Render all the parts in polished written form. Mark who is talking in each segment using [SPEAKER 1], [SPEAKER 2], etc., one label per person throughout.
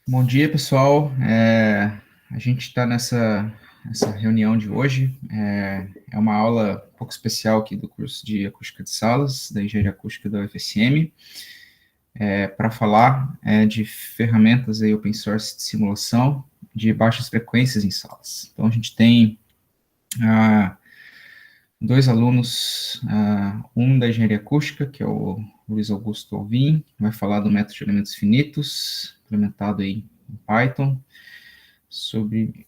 [SPEAKER 1] Bom dia, pessoal. A gente está nessa reunião de hoje. É uma aula um pouco especial aqui do curso de Acústica de Salas, da Engenharia Acústica da UFSM, para falar de ferramentas aí open source de simulação de baixas frequências em salas. Então, a gente tem dois alunos, um da Engenharia Acústica, que é o Luiz Augusto Alvim, que vai falar do método de elementos finitos, implementado aí em Python, sobre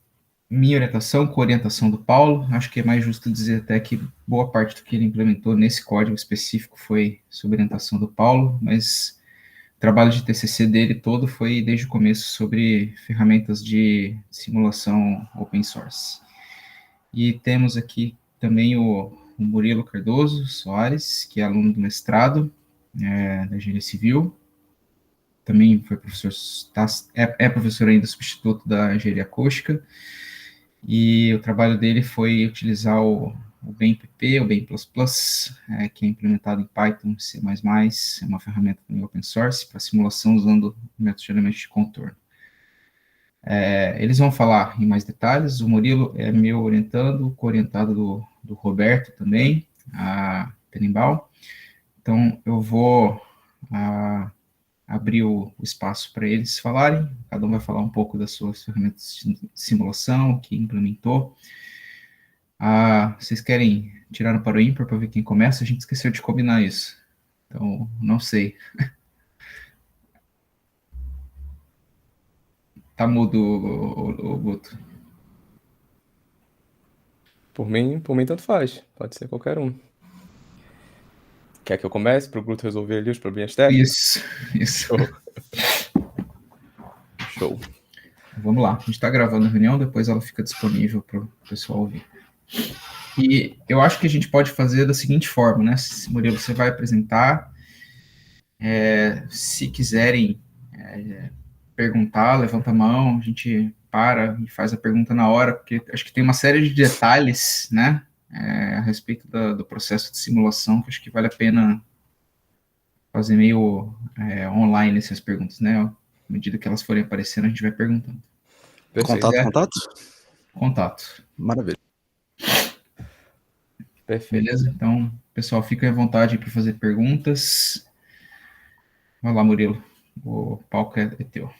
[SPEAKER 1] minha orientação com a orientação do Paulo. Acho que é mais justo dizer até que boa parte do que ele implementou nesse código específico foi sob orientação do Paulo, mas o trabalho de TCC dele todo foi desde o começo sobre ferramentas de simulação open source. E temos aqui também o Murilo Cardoso Soares, que é aluno do mestrado da Engenharia Civil, também foi professor, é professor ainda substituto da Engenharia Acústica, e o trabalho dele foi utilizar o BemPP, o Bem++, que é implementado em Python, C++, é uma ferramenta open source para simulação usando métodos de elementos de contorno. Eles vão falar em mais detalhes. O Murilo é meu orientando, co-orientado do Roberto também, a Tenenbaum. Então, eu vou abrir o espaço para eles falarem. Cada um vai falar um pouco das suas ferramentas de simulação que implementou. Vocês querem tirar no para o ímpar para ver quem começa? A gente esqueceu de combinar isso. Então, não sei. Tá mudo, o Guto.
[SPEAKER 2] Por mim, tanto faz. Pode ser qualquer um. Quer que eu comece para o Guto resolver ali os probleminhas técnicos?
[SPEAKER 1] Isso.
[SPEAKER 2] Show. Show.
[SPEAKER 1] Vamos lá. A gente está gravando a reunião, depois ela fica disponível para o pessoal ouvir. E eu acho que a gente pode fazer da seguinte forma, né? Murilo, você vai apresentar. Se quiserem perguntar, levanta a mão, a gente para e faz a pergunta na hora, porque acho que tem uma série de detalhes, né? A respeito do processo de simulação, que acho que vale a pena fazer meio online essas perguntas, né? À medida que elas forem aparecendo, a gente vai perguntando.
[SPEAKER 2] Perfeito.
[SPEAKER 3] Contato?
[SPEAKER 1] Contato.
[SPEAKER 3] Maravilha.
[SPEAKER 2] Perfeito.
[SPEAKER 1] Beleza? Então, pessoal, fiquem à vontade para fazer perguntas. Vai lá, Murilo. O palco é teu.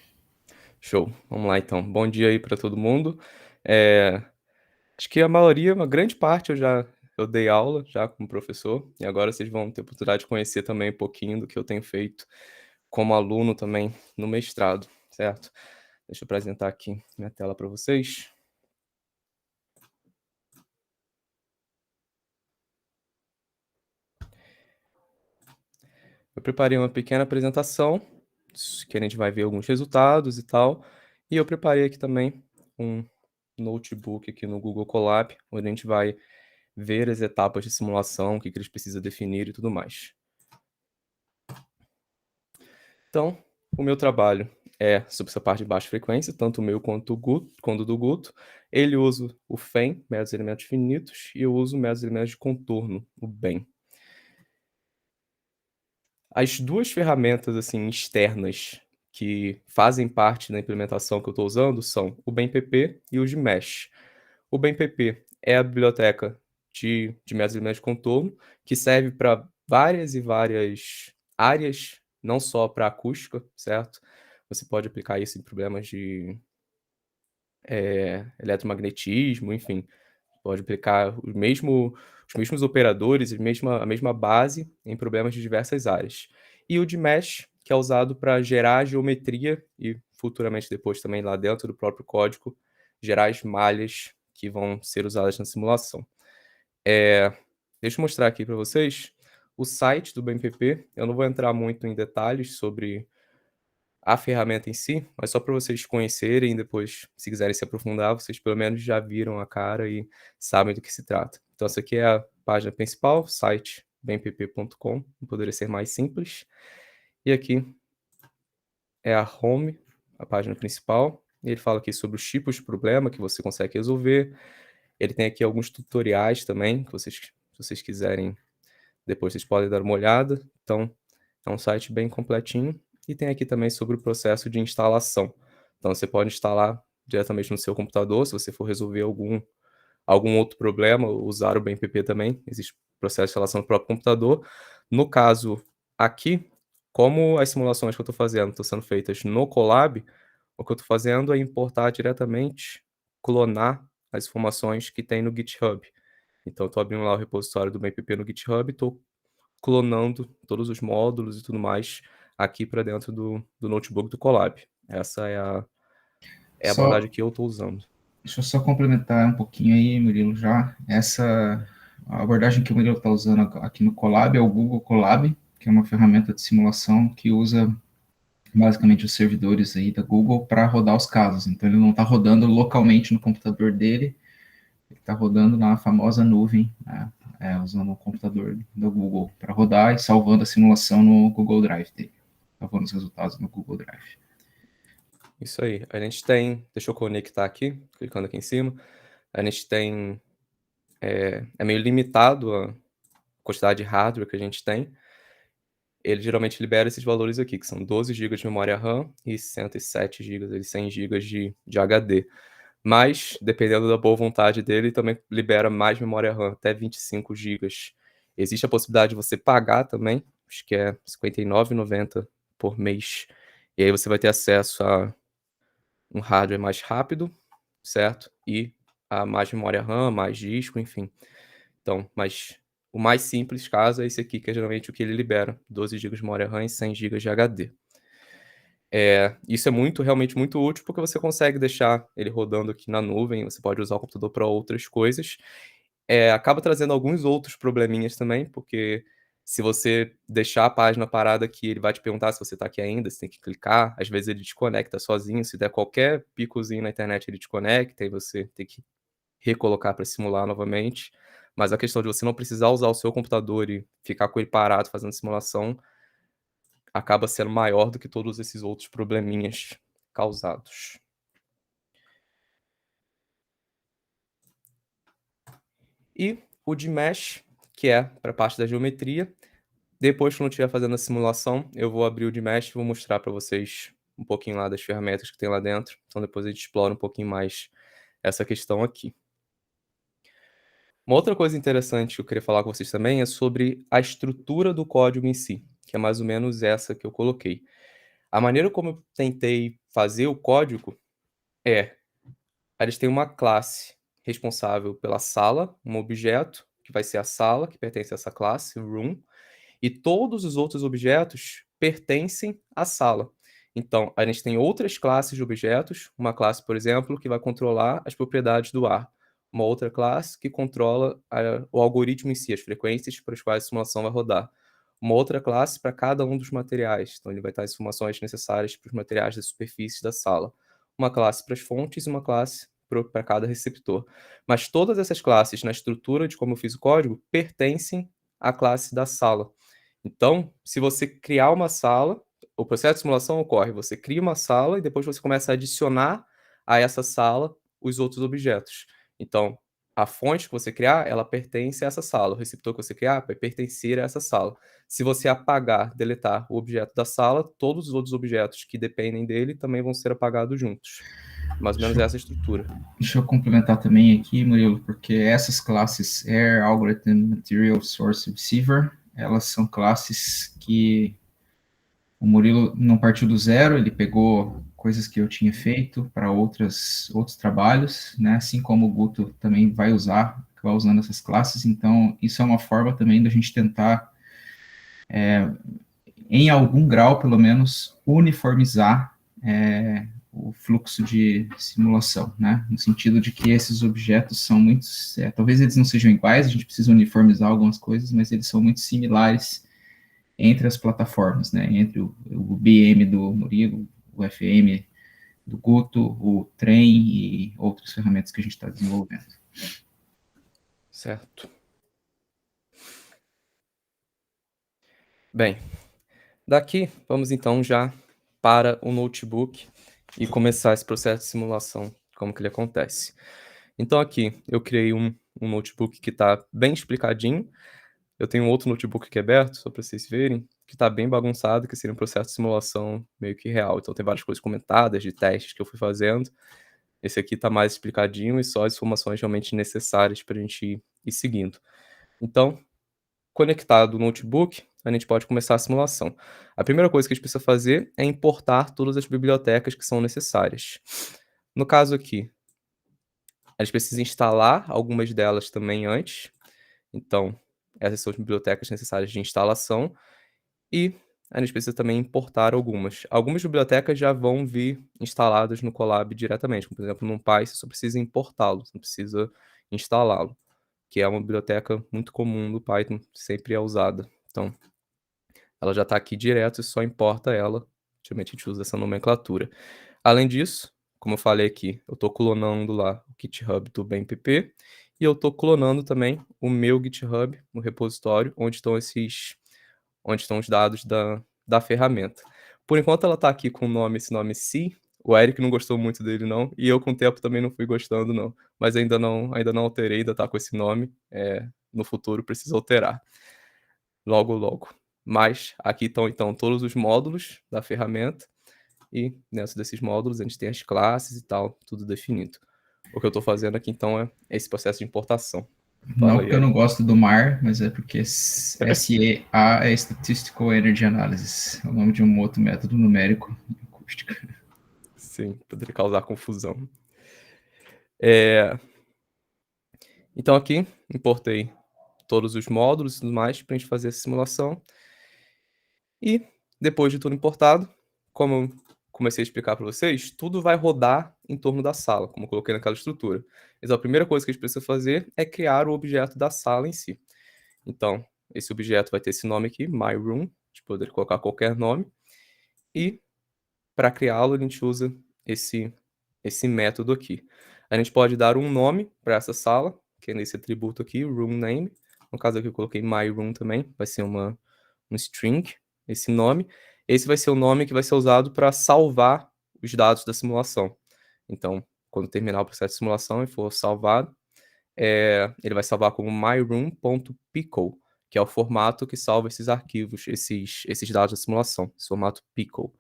[SPEAKER 2] Show. Vamos lá, então. Bom dia aí para todo mundo. É, Acho que a maioria, uma grande parte, eu dei aula já como professor, e agora vocês vão ter a oportunidade de conhecer também um pouquinho do que eu tenho feito como aluno também no mestrado, certo? Deixa eu apresentar aqui minha tela para vocês. Eu preparei uma pequena apresentação, que a gente vai ver alguns resultados e tal, e eu preparei aqui também um notebook aqui no Google Colab, onde a gente vai ver as etapas de simulação, o que eles precisam definir e tudo mais. Então, o meu trabalho é sobre essa parte de baixa frequência, tanto o meu quanto o do Guto. Ele usa o FEM, métodos de elementos finitos, e eu uso métodos de elementos de contorno, o BEM. As duas ferramentas assim externas que fazem parte da implementação que eu estou usando são o BemPP e o Gmesh. O BemPP é a biblioteca de métodos de elementos de contorno, que serve para várias e várias áreas, não só para acústica, certo? Você pode aplicar isso em problemas de eletromagnetismo, enfim. Pode aplicar os mesmos operadores, a mesma base em problemas de diversas áreas. E o de Mesh, que é usado para gerar geometria e futuramente depois também lá dentro do próprio código, gerar as malhas que vão ser usadas na simulação. Deixa eu mostrar aqui para vocês o site do BMPP. Eu não vou entrar muito em detalhes sobre a ferramenta em si, mas só para vocês conhecerem e depois, se quiserem se aprofundar, vocês pelo menos já viram a cara e sabem do que se trata. Então essa aqui é a página principal, site bempp.com, não poderia ser mais simples. E aqui é a home, a página principal, e ele fala aqui sobre os tipos de problema que você consegue resolver. Ele tem aqui alguns tutoriais também, que vocês, se vocês quiserem, depois vocês podem dar uma olhada. Então, é um site bem completinho. E tem aqui também sobre o processo de instalação. Então você pode instalar diretamente no seu computador, se você for resolver algum outro problema, usar o BMPP também, existe processo de instalação no próprio computador. No caso aqui, como as simulações que eu estou fazendo estão sendo feitas no Colab, o que eu estou fazendo é importar diretamente, clonar as informações que tem no GitHub. Então, estou abrindo lá o repositório do BMPP no GitHub e estou clonando todos os módulos e tudo mais aqui para dentro do notebook do Colab. Essa é a abordagem que eu estou usando.
[SPEAKER 1] Deixa eu só complementar um pouquinho aí, Murilo, já. A abordagem que o Murilo está usando aqui no Colab é o Google Colab, que é uma ferramenta de simulação que usa basicamente os servidores aí da Google para rodar os casos. Então, ele não está rodando localmente no computador dele, ele está rodando na famosa nuvem, né, usando o computador do Google para rodar e salvando a simulação no Google Drive dele, salvando os resultados no Google Drive.
[SPEAKER 2] Isso aí. A gente tem, deixa eu conectar aqui, clicando aqui em cima. A gente tem, é meio limitado a quantidade de hardware que a gente tem. Ele geralmente libera esses valores aqui, que são 12 GB de memória RAM e 107 GB, 100 GB de HD. Mas, dependendo da boa vontade dele, também libera mais memória RAM, até 25 GB. Existe a possibilidade de você pagar também, acho que é R$ 59,90 por mês. E aí você vai ter acesso a um hardware mais rápido, certo? E a mais memória RAM, mais disco, enfim. Então, mas o mais simples caso é esse aqui, que é geralmente o que ele libera, 12 GB de memória RAM e 100 GB de HD. Isso é realmente muito útil, porque você consegue deixar ele rodando aqui na nuvem, você pode usar o computador para outras coisas. Acaba trazendo alguns outros probleminhas também, porque se você deixar a página parada aqui, ele vai te perguntar se você está aqui ainda, você tem que clicar, às vezes ele desconecta sozinho, se der qualquer picozinho na internet ele desconecta, e você tem que recolocar para simular novamente. Mas a questão de você não precisar usar o seu computador e ficar com ele parado fazendo simulação acaba sendo maior do que todos esses outros probleminhas causados. E o de Mesh, que é para a parte da geometria. Depois, quando eu estiver fazendo a simulação, eu vou abrir o de Mesh e vou mostrar para vocês um pouquinho lá das ferramentas que tem lá dentro. Então depois a gente explora um pouquinho mais essa questão aqui. Uma outra coisa interessante que eu queria falar com vocês também é sobre a estrutura do código em si, que é mais ou menos essa que eu coloquei. A maneira como eu tentei fazer o código eles têm uma classe responsável pela sala, um objeto, que vai ser a sala, que pertence a essa classe, room, e todos os outros objetos pertencem à sala. Então, a gente tem outras classes de objetos, uma classe, por exemplo, que vai controlar as propriedades do ar, uma outra classe que controla o algoritmo em si, as frequências para as quais a simulação vai rodar, uma outra classe para cada um dos materiais, então ele vai estar as informações necessárias para os materiais das superfícies da sala, uma classe para as fontes e uma classe para cada receptor. Mas todas essas classes, na estrutura de como eu fiz o código, pertencem à classe da sala. Então, se você criar uma sala, o processo de simulação ocorre, você cria uma sala e depois você começa a adicionar a essa sala os outros objetos. Então, a fonte que você criar, ela pertence a essa sala. O receptor que você criar vai pertencer a essa sala. Se você apagar, deletar o objeto da sala, todos os outros objetos que dependem dele também vão ser apagados juntos. Mais ou menos essa estrutura.
[SPEAKER 1] Deixa eu complementar também aqui, Murilo, porque essas classes Air, Algorithm, Material, Source, Receiver, elas são classes que o Murilo não partiu do zero, ele pegou coisas que eu tinha feito para outros trabalhos, né? Assim como o Guto também vai usando essas classes. Então, isso é uma forma também da gente tentar, em algum grau, pelo menos, uniformizar o fluxo de simulação, né? No sentido de que esses objetos são muito, talvez eles não sejam iguais, a gente precisa uniformizar algumas coisas, mas eles são muito similares entre as plataformas, né? Entre o BM do Murilo, o FM do Guto, o Trem e outras ferramentas que a gente está desenvolvendo.
[SPEAKER 2] Certo. Bem, daqui vamos então já para o notebook e começar esse processo de simulação, como que ele acontece. Então aqui eu criei um notebook que está bem explicadinho. Eu tenho outro notebook aqui aberto, só para vocês verem. que está bem bagunçado, que seria um processo de simulação meio que real. Então tem várias coisas comentadas de testes que eu fui fazendo. Esse aqui está mais explicadinho e só as informações realmente necessárias para a gente ir seguindo. Então, conectado o notebook, a gente pode começar a simulação. A primeira coisa que a gente precisa fazer é importar todas as bibliotecas que são necessárias. No caso aqui, a gente precisa instalar algumas delas também antes. Então, essas são as bibliotecas necessárias de instalação e a gente precisa também importar algumas. Algumas bibliotecas já vão vir instaladas no Colab diretamente, como por exemplo, no NumPy você só precisa importá-lo, você não precisa instalá-lo, que é uma biblioteca muito comum do Python, sempre é usada. Então, ela já está aqui direto e só importa ela. Geralmente a gente usa essa nomenclatura. Além disso, como eu falei aqui, eu estou clonando lá o GitHub do BMPP e eu estou clonando também o meu GitHub, no repositório, onde estão os dados da ferramenta. Por enquanto ela está aqui com o nome, esse nome C. O Eric não gostou muito dele não, e eu com o tempo também não fui gostando não, mas ainda não alterei, ainda está com esse nome, no futuro preciso alterar. Logo, logo. Mas aqui estão então todos os módulos da ferramenta e dentro desses módulos a gente tem as classes e tal, tudo definido. O que eu estou fazendo aqui então é esse processo de importação.
[SPEAKER 1] Não
[SPEAKER 2] Fala aí,
[SPEAKER 1] porque eu não
[SPEAKER 2] Eric.
[SPEAKER 1] gosto do mar, mas é porque SEA é Statistical Energy Analysis, é o nome de um outro método numérico de acústica.
[SPEAKER 2] Sim, poderia causar confusão. Então aqui importei todos os módulos e tudo mais para a gente fazer essa simulação. E depois de tudo importado, como eu comecei a explicar para vocês, tudo vai rodar em torno da sala, como eu coloquei naquela estrutura. Então a primeira coisa que a gente precisa fazer é criar o objeto da sala em si. Então, esse objeto vai ter esse nome aqui, myRoom, a gente poderia colocar qualquer nome. E para criá-lo, a gente usa esse método aqui. A gente pode dar um nome para essa sala, que é nesse atributo aqui, room name. No caso aqui eu coloquei myRoom também, vai ser um string, esse nome. Esse vai ser o nome que vai ser usado para salvar os dados da simulação. Então, quando terminar o processo de simulação e for salvado, ele vai salvar como myroom.pickle, que é o formato que salva esses arquivos, esses dados da simulação, esse formato pickle.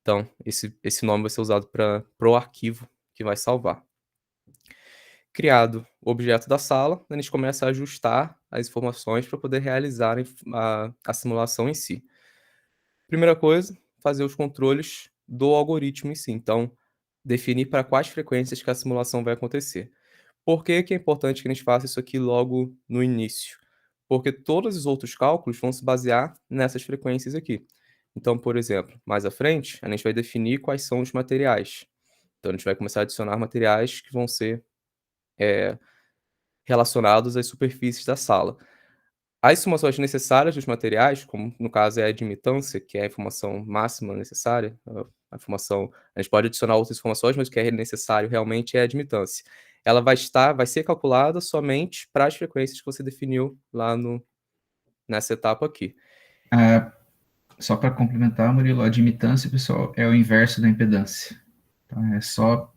[SPEAKER 2] Então, esse nome vai ser usado para o arquivo que vai salvar. Criado o objeto da sala, a gente começa a ajustar as informações para poder realizar a simulação em si. Primeira coisa, fazer os controles do algoritmo em si. Então, definir para quais frequências que a simulação vai acontecer. Por que que é importante que a gente faça isso aqui logo no início? Porque todos os outros cálculos vão se basear nessas frequências aqui. Então, por exemplo, mais à frente, a gente vai definir quais são os materiais. Então, a gente vai começar a adicionar materiais que vão ser relacionados às superfícies da sala. As informações necessárias dos materiais, como no caso é a admitância, que é a informação máxima necessária, a informação, a gente pode adicionar outras informações, mas o que é necessário realmente é a admitância. Ela vai ser calculada somente para as frequências que você definiu lá nessa etapa aqui.
[SPEAKER 1] Só para complementar, Murilo, a admitância, pessoal, é o inverso da impedância. Então, é só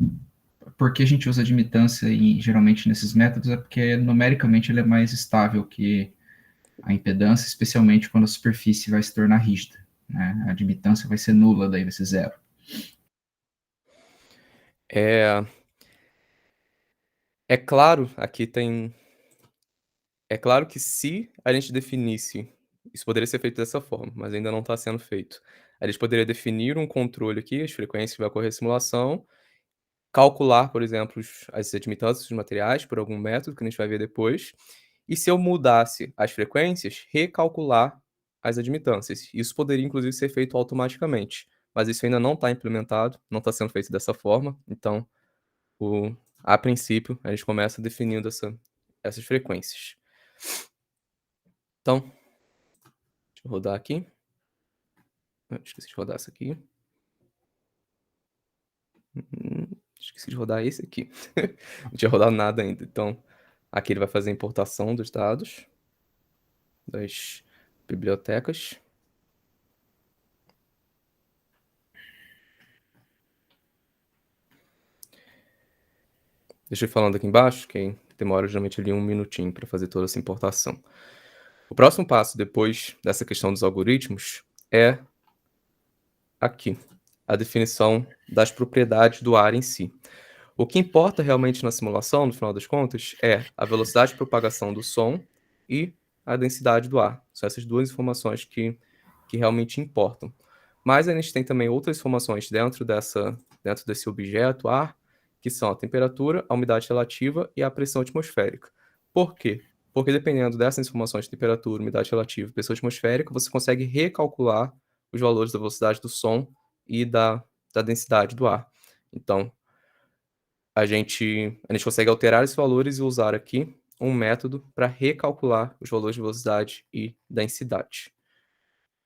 [SPEAKER 1] porque a gente usa admitância geralmente nesses métodos é porque numericamente ele é mais estável que a impedância, especialmente quando a superfície vai se tornar rígida. Né? A admitância vai ser nula, daí vai ser zero.
[SPEAKER 2] É claro, é claro que se a gente definisse, isso poderia ser feito dessa forma, mas ainda não está sendo feito. A gente poderia definir um controle aqui, as frequências que vai ocorrer a simulação, calcular, por exemplo, as admitâncias dos materiais por algum método que a gente vai ver depois, e se eu mudasse as frequências, recalcular as admitâncias. Isso poderia inclusive ser feito automaticamente, mas isso ainda não está implementado, não está sendo feito dessa forma, então, a princípio, a gente começa definindo essas frequências. Então, deixa eu rodar aqui. Esqueci de rodar essa aqui. Esqueci de rodar esse aqui. Não tinha rodado nada ainda. Então, aqui ele vai fazer a importação dos dados das bibliotecas. Deixa eu ir falando aqui embaixo, que demora geralmente ali 1 minutinho para fazer toda essa importação. O próximo passo, depois dessa questão dos algoritmos, é aqui, a definição das propriedades do ar em si. O que importa realmente na simulação, no final das contas, é a velocidade de propagação do som e a densidade do ar. São essas duas informações que realmente importam. Mas a gente tem também outras informações dentro desse objeto, ar, que são a temperatura, a umidade relativa e a pressão atmosférica. Por quê? Porque dependendo dessas informações de temperatura, umidade relativa e pressão atmosférica, você consegue recalcular os valores da velocidade do som e da densidade do ar. Então, a gente consegue alterar esses valores e usar aqui um método para recalcular os valores de velocidade e densidade.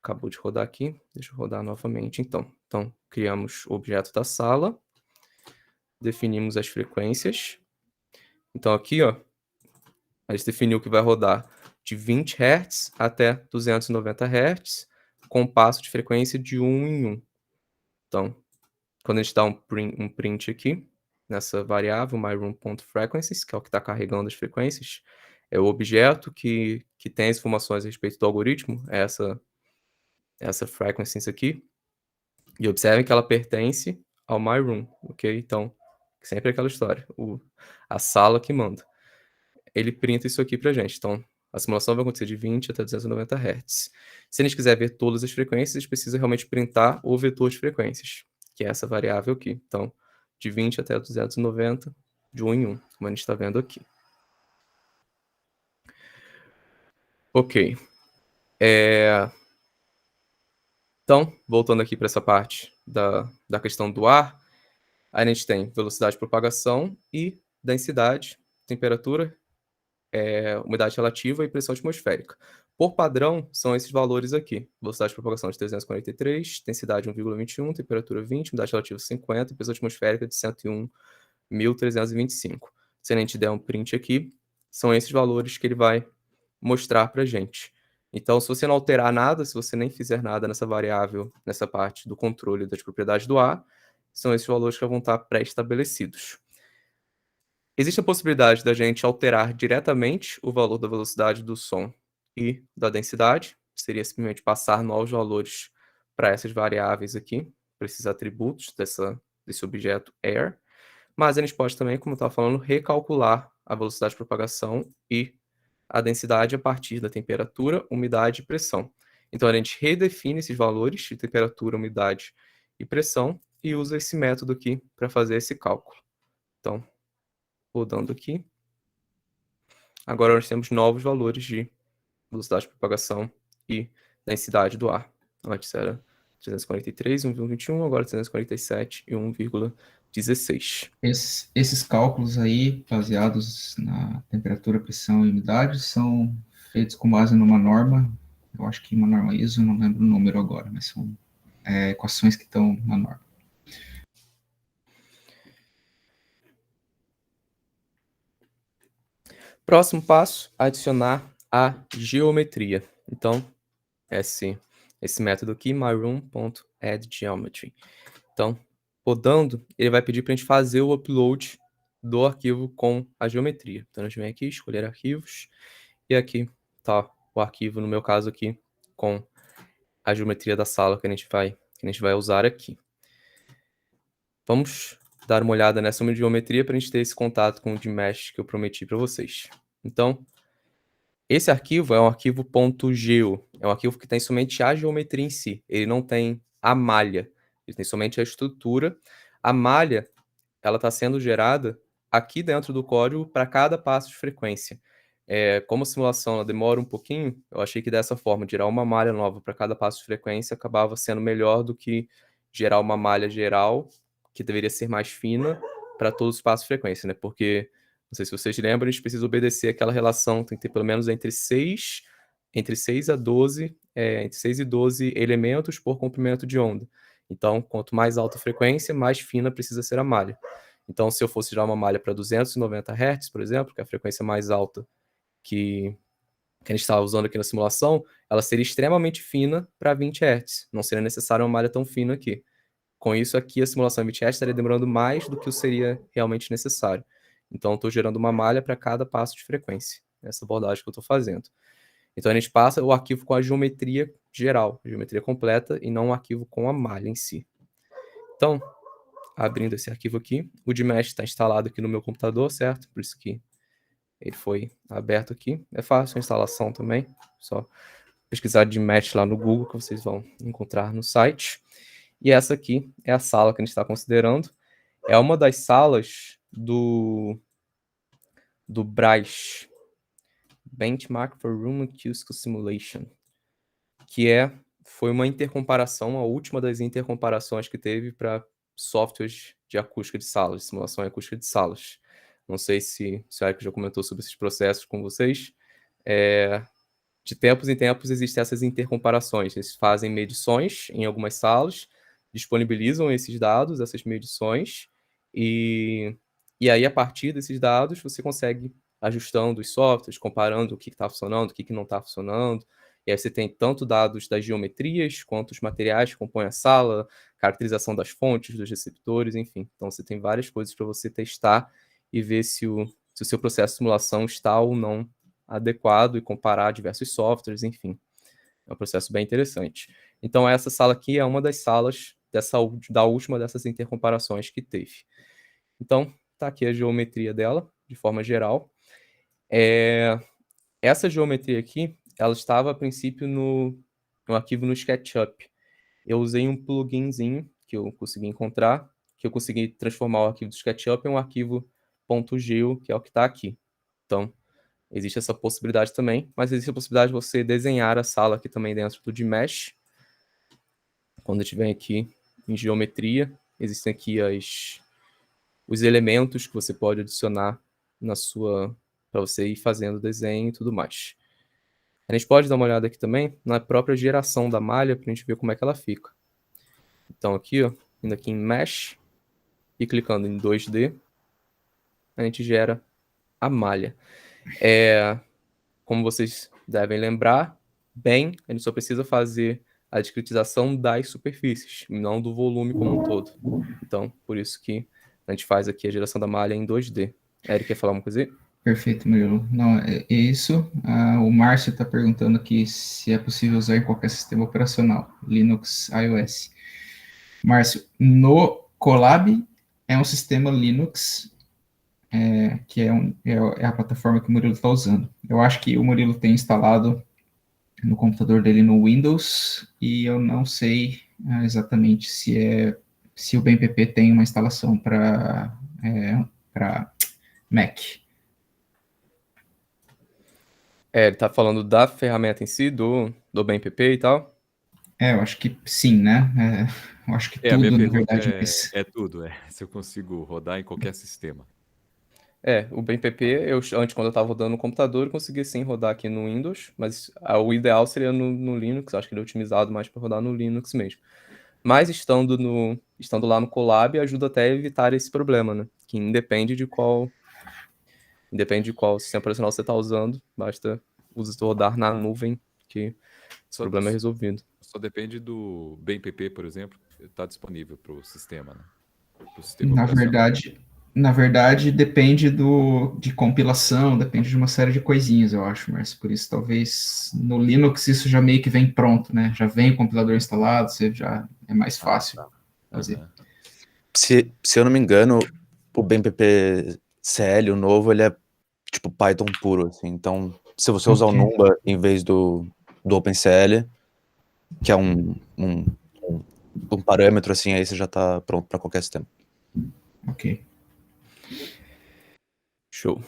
[SPEAKER 2] Acabou de rodar aqui, deixa eu rodar novamente então. Então, criamos o objeto da sala, definimos as frequências. Então aqui, ó, a gente definiu que vai rodar de 20 Hz até 290 Hz, com passo de frequência de 1 em 1. Então, quando a gente dá um print aqui, nessa variável myRoom.frequencies, que é o que está carregando as frequências, é o objeto que tem as informações a respeito do algoritmo, é essa frequencies aqui, e observem que ela pertence ao myRoom, ok? Então, sempre aquela história, a sala que manda. Ele printa isso aqui pra gente, então a simulação vai acontecer de 20 até 290 Hz. Se a gente quiser ver todas as frequências, a gente precisa realmente printar o vetor de frequências, que é essa variável aqui. Então, de 20 até 290, de 1 em 1, como a gente está vendo aqui. Ok. Então, voltando aqui para essa parte da questão do ar, a gente tem velocidade de propagação e densidade, temperatura, umidade relativa e pressão atmosférica. Por padrão, são esses valores aqui. Velocidade de propagação de 343, densidade 1,21, temperatura 20, umidade relativa 50 e pressão atmosférica de 101.325. Se a gente der um print aqui, são esses valores que ele vai mostrar para a gente. Então, se você não alterar nada, se você nem fizer nada nessa variável, nessa parte do controle das propriedades do ar, são esses valores que vão estar pré-estabelecidos. Existe a possibilidade da gente alterar diretamente o valor da velocidade do som e da densidade. Seria simplesmente passar novos valores para essas variáveis aqui, para esses atributos desse objeto air. Mas a gente pode também, como eu estava falando, recalcular a velocidade de propagação e a densidade a partir da temperatura, umidade e pressão. Então a gente redefine esses valores de temperatura, umidade e pressão e usa esse método aqui para fazer esse cálculo. Então, rodando aqui. Agora nós temos novos valores de velocidade de propagação e densidade do ar. Antes era 343, 1,21, agora 347 e 1,16.
[SPEAKER 1] Esses cálculos aí, baseados na temperatura, pressão e umidade, são feitos com base numa norma, eu acho que uma norma ISO, não lembro o número agora, mas são equações que estão na norma.
[SPEAKER 2] Próximo passo, adicionar a geometria. Então, esse método aqui, myRoom.addGeometry. Então, rodando, ele vai pedir para a gente fazer o upload do arquivo com a geometria. Então, a gente vem aqui, escolher arquivos, e aqui está o arquivo, no meu caso aqui, com a geometria da sala que a gente vai usar aqui. Vamos dar uma olhada nessa geometria para a gente ter esse contato com o Gmesh que eu prometi para vocês. Então, esse arquivo é um arquivo .geo, é um arquivo que tem somente a geometria em si, ele não tem a malha, ele tem somente a estrutura. A malha, ela está sendo gerada aqui dentro do código para cada passo de frequência. Como a simulação ela demora um pouquinho, eu achei que dessa forma, gerar uma malha nova para cada passo de frequência acabava sendo melhor do que gerar uma malha geral, que deveria ser mais fina, para todos os passos de frequência, né? Porque, não sei se vocês lembram, a gente precisa obedecer aquela relação, tem que ter pelo menos entre 6 a 12, entre 6 e 12 elementos por comprimento de onda. Então, quanto mais alta a frequência, mais fina precisa ser a malha. Então, se eu fosse gerar uma malha para 290 Hz, por exemplo, que é a frequência mais alta que a gente estava usando aqui na simulação, ela seria extremamente fina para 20 Hz. Não seria necessário uma malha tão fina aqui. Com isso aqui, a simulação em 20 Hz estaria demorando mais do que o seria realmente necessário. Então, estou gerando uma malha para cada passo de frequência. Essa abordagem que eu estou fazendo. Então a gente passa o arquivo com a geometria geral, a geometria completa, e não o arquivo com a malha em si. Então, abrindo esse arquivo aqui, o Dmesh está instalado aqui no meu computador, certo? Por isso que ele foi aberto aqui. É fácil a instalação também, só pesquisar Dmesh lá no Google que vocês vão encontrar no site. E essa aqui é a sala que a gente está considerando. É uma das salas do BRAS, Benchmark for Room Acoustical Simulation, que foi uma intercomparação, a última das intercomparações que teve para softwares de acústica de salas, de simulação e acústica de salas. Não sei se o Eric já comentou sobre esses processos com vocês. De tempos em tempos existem essas intercomparações. Eles fazem medições em algumas salas, disponibilizam esses dados, essas medições, e aí, a partir desses dados, você consegue ajustando os softwares, comparando o que está funcionando, o que não está funcionando. E aí você tem tanto dados das geometrias, quanto os materiais que compõem a sala, caracterização das fontes, dos receptores, enfim. Então, você tem várias coisas para você testar e ver se o seu processo de simulação está ou não adequado e comparar diversos softwares, enfim. É um processo bem interessante. Então, essa sala aqui é uma das salas da última dessas intercomparações que teve. Então, tá aqui a geometria dela, de forma geral. Essa geometria aqui, ela estava, a princípio, no arquivo no SketchUp. Eu usei um pluginzinho que eu consegui encontrar, que eu consegui transformar o arquivo do SketchUp em um arquivo .geo, que é o que está aqui. Então, existe essa possibilidade também, mas existe a possibilidade de você desenhar a sala aqui também dentro do Dmesh. Quando a gente vem aqui em geometria, existem aqui os elementos que você pode adicionar para você ir fazendo o desenho e tudo mais. A gente pode dar uma olhada aqui também na própria geração da malha para a gente ver como é que ela fica. Então aqui, ó, indo aqui em Mesh e clicando em 2D, a gente gera a malha. Como vocês devem lembrar, a gente só precisa fazer a discretização das superfícies, não do volume como um todo. Então, por isso que a gente faz aqui a geração da malha em 2D. Eric, quer falar uma coisa aí?
[SPEAKER 1] Perfeito, Murilo. Não, é isso. O Márcio está perguntando aqui se é possível usar em qualquer sistema operacional, Linux, iOS. Márcio, no Colab é um sistema Linux, que é a plataforma que o Murilo está usando. Eu acho que o Murilo tem instalado no computador dele no Windows, e eu não sei exatamente se o BMPP tem uma instalação para Mac.
[SPEAKER 2] Ele tá falando da ferramenta em si, do BMPP e tal?
[SPEAKER 1] Eu acho que sim, né? Eu acho que
[SPEAKER 3] A minha
[SPEAKER 1] tudo, na
[SPEAKER 3] pergunta
[SPEAKER 1] verdade, mas...
[SPEAKER 3] é tudo, se eu consigo rodar em qualquer sistema.
[SPEAKER 2] O BMPP, antes, quando eu estava rodando no computador, eu conseguia sim rodar aqui no Windows, mas o ideal seria no Linux, acho que ele é otimizado mais para rodar no Linux mesmo. Mas estando lá no Colab, ajuda até a evitar esse problema, né? Que independe de qual sistema operacional você está usando, basta rodar na nuvem que o problema é resolvido.
[SPEAKER 3] Só depende do BMPP, por exemplo, está disponível para o sistema, né? Pro sistema
[SPEAKER 1] Na verdade, depende de compilação, depende de uma série de coisinhas, eu acho, mas por isso talvez no Linux isso já meio que vem pronto, né? Já vem o compilador instalado, você já é mais fácil fazer.
[SPEAKER 4] Se eu não me engano, o BMPP CL, o novo, ele é tipo Python puro, assim. Então, se você usar o Numba em vez do OpenCL, que é um parâmetro, assim, aí você já está pronto para qualquer sistema.
[SPEAKER 1] Ok.
[SPEAKER 2] Show.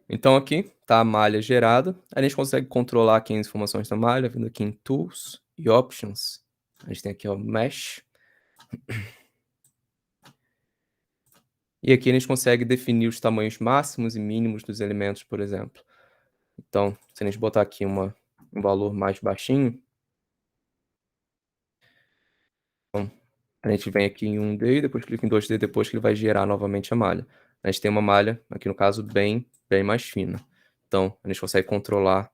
[SPEAKER 2] Então aqui está a malha gerada. A gente consegue controlar aqui as informações da malha, vindo aqui em Tools e Options. A gente tem aqui o Mesh. E aqui a gente consegue definir os tamanhos máximos e mínimos dos elementos, por exemplo. Então, se a gente botar aqui um valor mais baixinho, então, a gente vem aqui em 1D, depois clica em 2D, depois que ele vai gerar novamente a malha. A gente tem uma malha, aqui no caso, bem mais fina. Então, a gente consegue controlar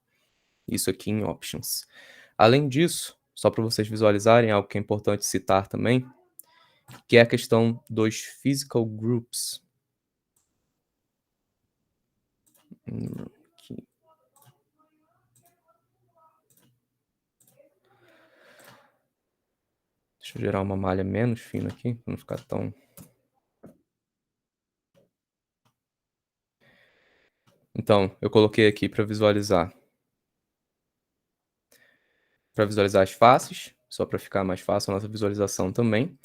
[SPEAKER 2] isso aqui em Options. Além disso, só para vocês visualizarem, algo que é importante citar também, que é a questão dos Physical Groups. Aqui. Deixa eu gerar uma malha menos fina aqui, para não ficar tão... Então, eu coloquei aqui para visualizar as faces, só para ficar mais fácil a nossa visualização também.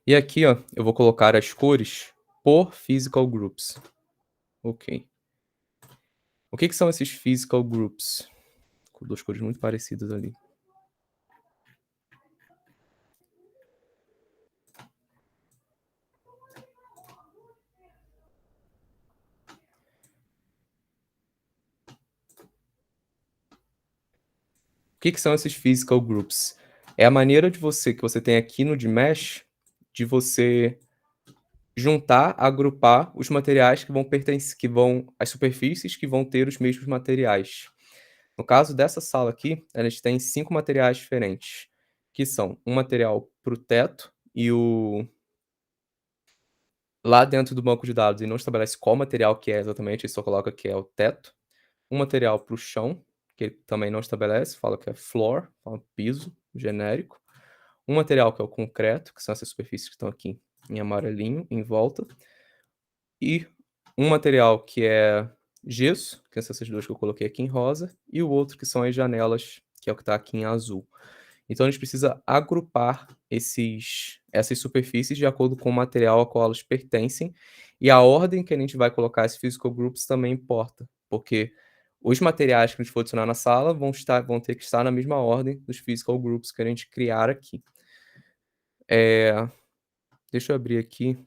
[SPEAKER 2] E aqui, ó, eu vou colocar as cores por physical groups. Ok. O que são esses physical groups? Com duas cores muito parecidas ali. O que são esses physical groups? É a maneira que você tem aqui no Gmesh de você juntar, agrupar os materiais que vão as superfícies que vão ter os mesmos materiais. No caso dessa sala aqui, a gente tem 5 materiais diferentes, que são um material para o teto e lá dentro do banco de dados ele não estabelece qual material que é exatamente, ele só coloca que é o teto. Um material para o chão, que ele também não estabelece, fala que é floor, fala piso genérico. Um material que é o concreto, que são essas superfícies que estão aqui em amarelinho, em volta. E um material que é gesso, que são essas duas que eu coloquei aqui em rosa, e o outro que são as janelas, que é o que está aqui em azul. Então a gente precisa agrupar essas superfícies de acordo com o material ao qual elas pertencem, e a ordem que a gente vai colocar esses physical groups também importa, porque os materiais que a gente for adicionar na sala vão ter que estar na mesma ordem dos physical groups que a gente criar aqui. Deixa eu abrir aqui.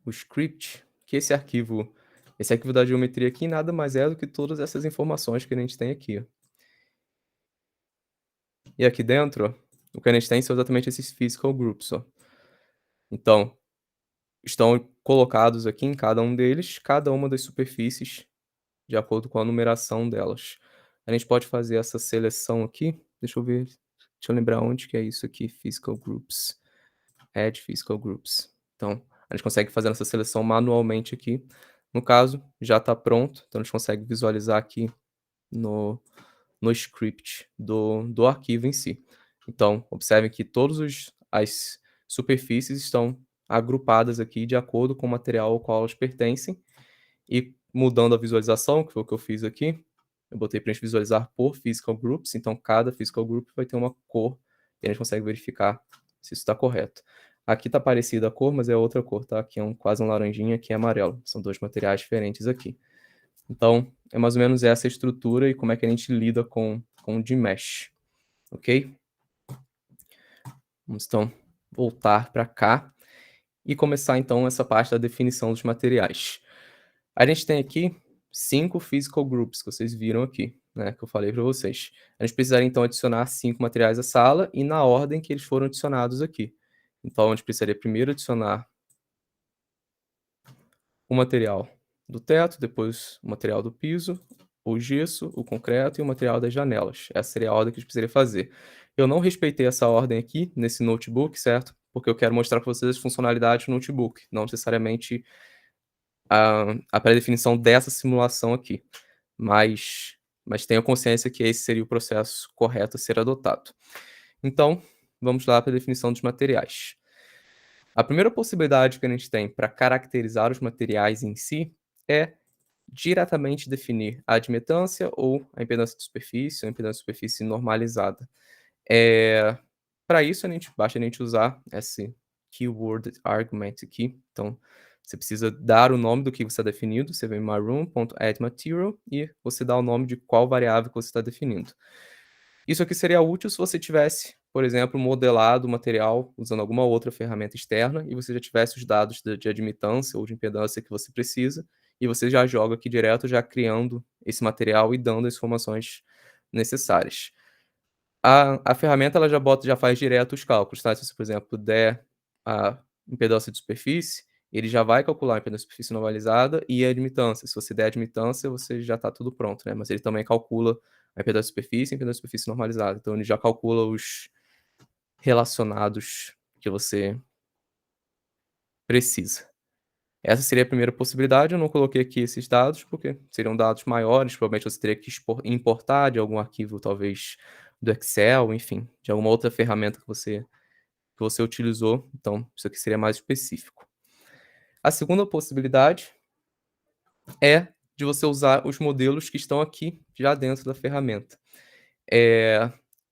[SPEAKER 2] O script, que esse arquivo da geometria aqui nada mais é do que todas essas informações que a gente tem aqui, ó. E aqui dentro, ó, o que a gente tem são exatamente esses physical groups, ó. Então, estão colocados aqui em cada um deles, cada uma das superfícies, de acordo com a numeração delas. A gente pode fazer essa seleção aqui, deixa eu lembrar onde que é isso aqui, physical groups, add physical groups. Então, a gente consegue fazer essa seleção manualmente aqui. No caso, já está pronto, então a gente consegue visualizar aqui no script do arquivo em si. Então, observem que todas as superfícies estão agrupadas aqui de acordo com o material ao qual elas pertencem, e mudando a visualização, que foi o que eu fiz aqui, eu botei para a gente visualizar por physical groups, então cada physical group vai ter uma cor, e a gente consegue verificar se isso está correto. Aqui está parecida a cor, mas é outra cor, tá? Aqui é quase um laranjinha, aqui é amarelo. São dois materiais diferentes aqui. Então, é mais ou menos essa a estrutura e como é que a gente lida com o Gmesh, ok? Vamos, então, voltar para cá e começar, então, essa parte da definição dos materiais. A gente tem aqui 5 physical groups, que vocês viram aqui, né, que eu falei para vocês. A gente precisaria, então, adicionar 5 materiais à sala e na ordem que eles foram adicionados aqui. Então, a gente precisaria primeiro adicionar o material do teto, depois o material do piso, o gesso, o concreto e o material das janelas. Essa seria a ordem que a gente precisaria fazer. Eu não respeitei essa ordem aqui nesse notebook, certo? Porque eu quero mostrar para vocês as funcionalidades do notebook, não necessariamente a pré-definição dessa simulação aqui. Mas tenha consciência que esse seria o processo correto a ser adotado. Então, vamos lá para a definição dos materiais. A primeira possibilidade que a gente tem para caracterizar os materiais em si é diretamente definir a admitância ou a impedância de superfície, ou a impedância de superfície normalizada. Para isso, basta a gente usar esse keyword argument aqui. Então, você precisa dar o nome do que você está definindo. Você vem maroon.addMaterial e você dá o nome de qual variável que você está definindo. Isso aqui seria útil se você tivesse, por exemplo, modelado o material usando alguma outra ferramenta externa e você já tivesse os dados de admitância ou de impedância que você precisa, e você já joga aqui direto, já criando esse material e dando as informações necessárias. A ferramenta ela já faz direto os cálculos, tá? Se você, por exemplo, der a impedância de superfície, ele já vai calcular a impedância de superfície normalizada e a admitância. Se você der a admitância, você já está tudo pronto, né? Mas ele também calcula a impedância de superfície e a impedância de superfície normalizada. Então, ele já calcula os relacionados que você precisa. Essa seria a primeira possibilidade. Eu não coloquei aqui esses dados, porque seriam dados maiores, provavelmente você teria que importar de algum arquivo, talvez do Excel, enfim, de alguma outra ferramenta que você utilizou. Então, isso aqui seria mais específico. A segunda possibilidade é de você usar os modelos que estão aqui, já dentro da ferramenta.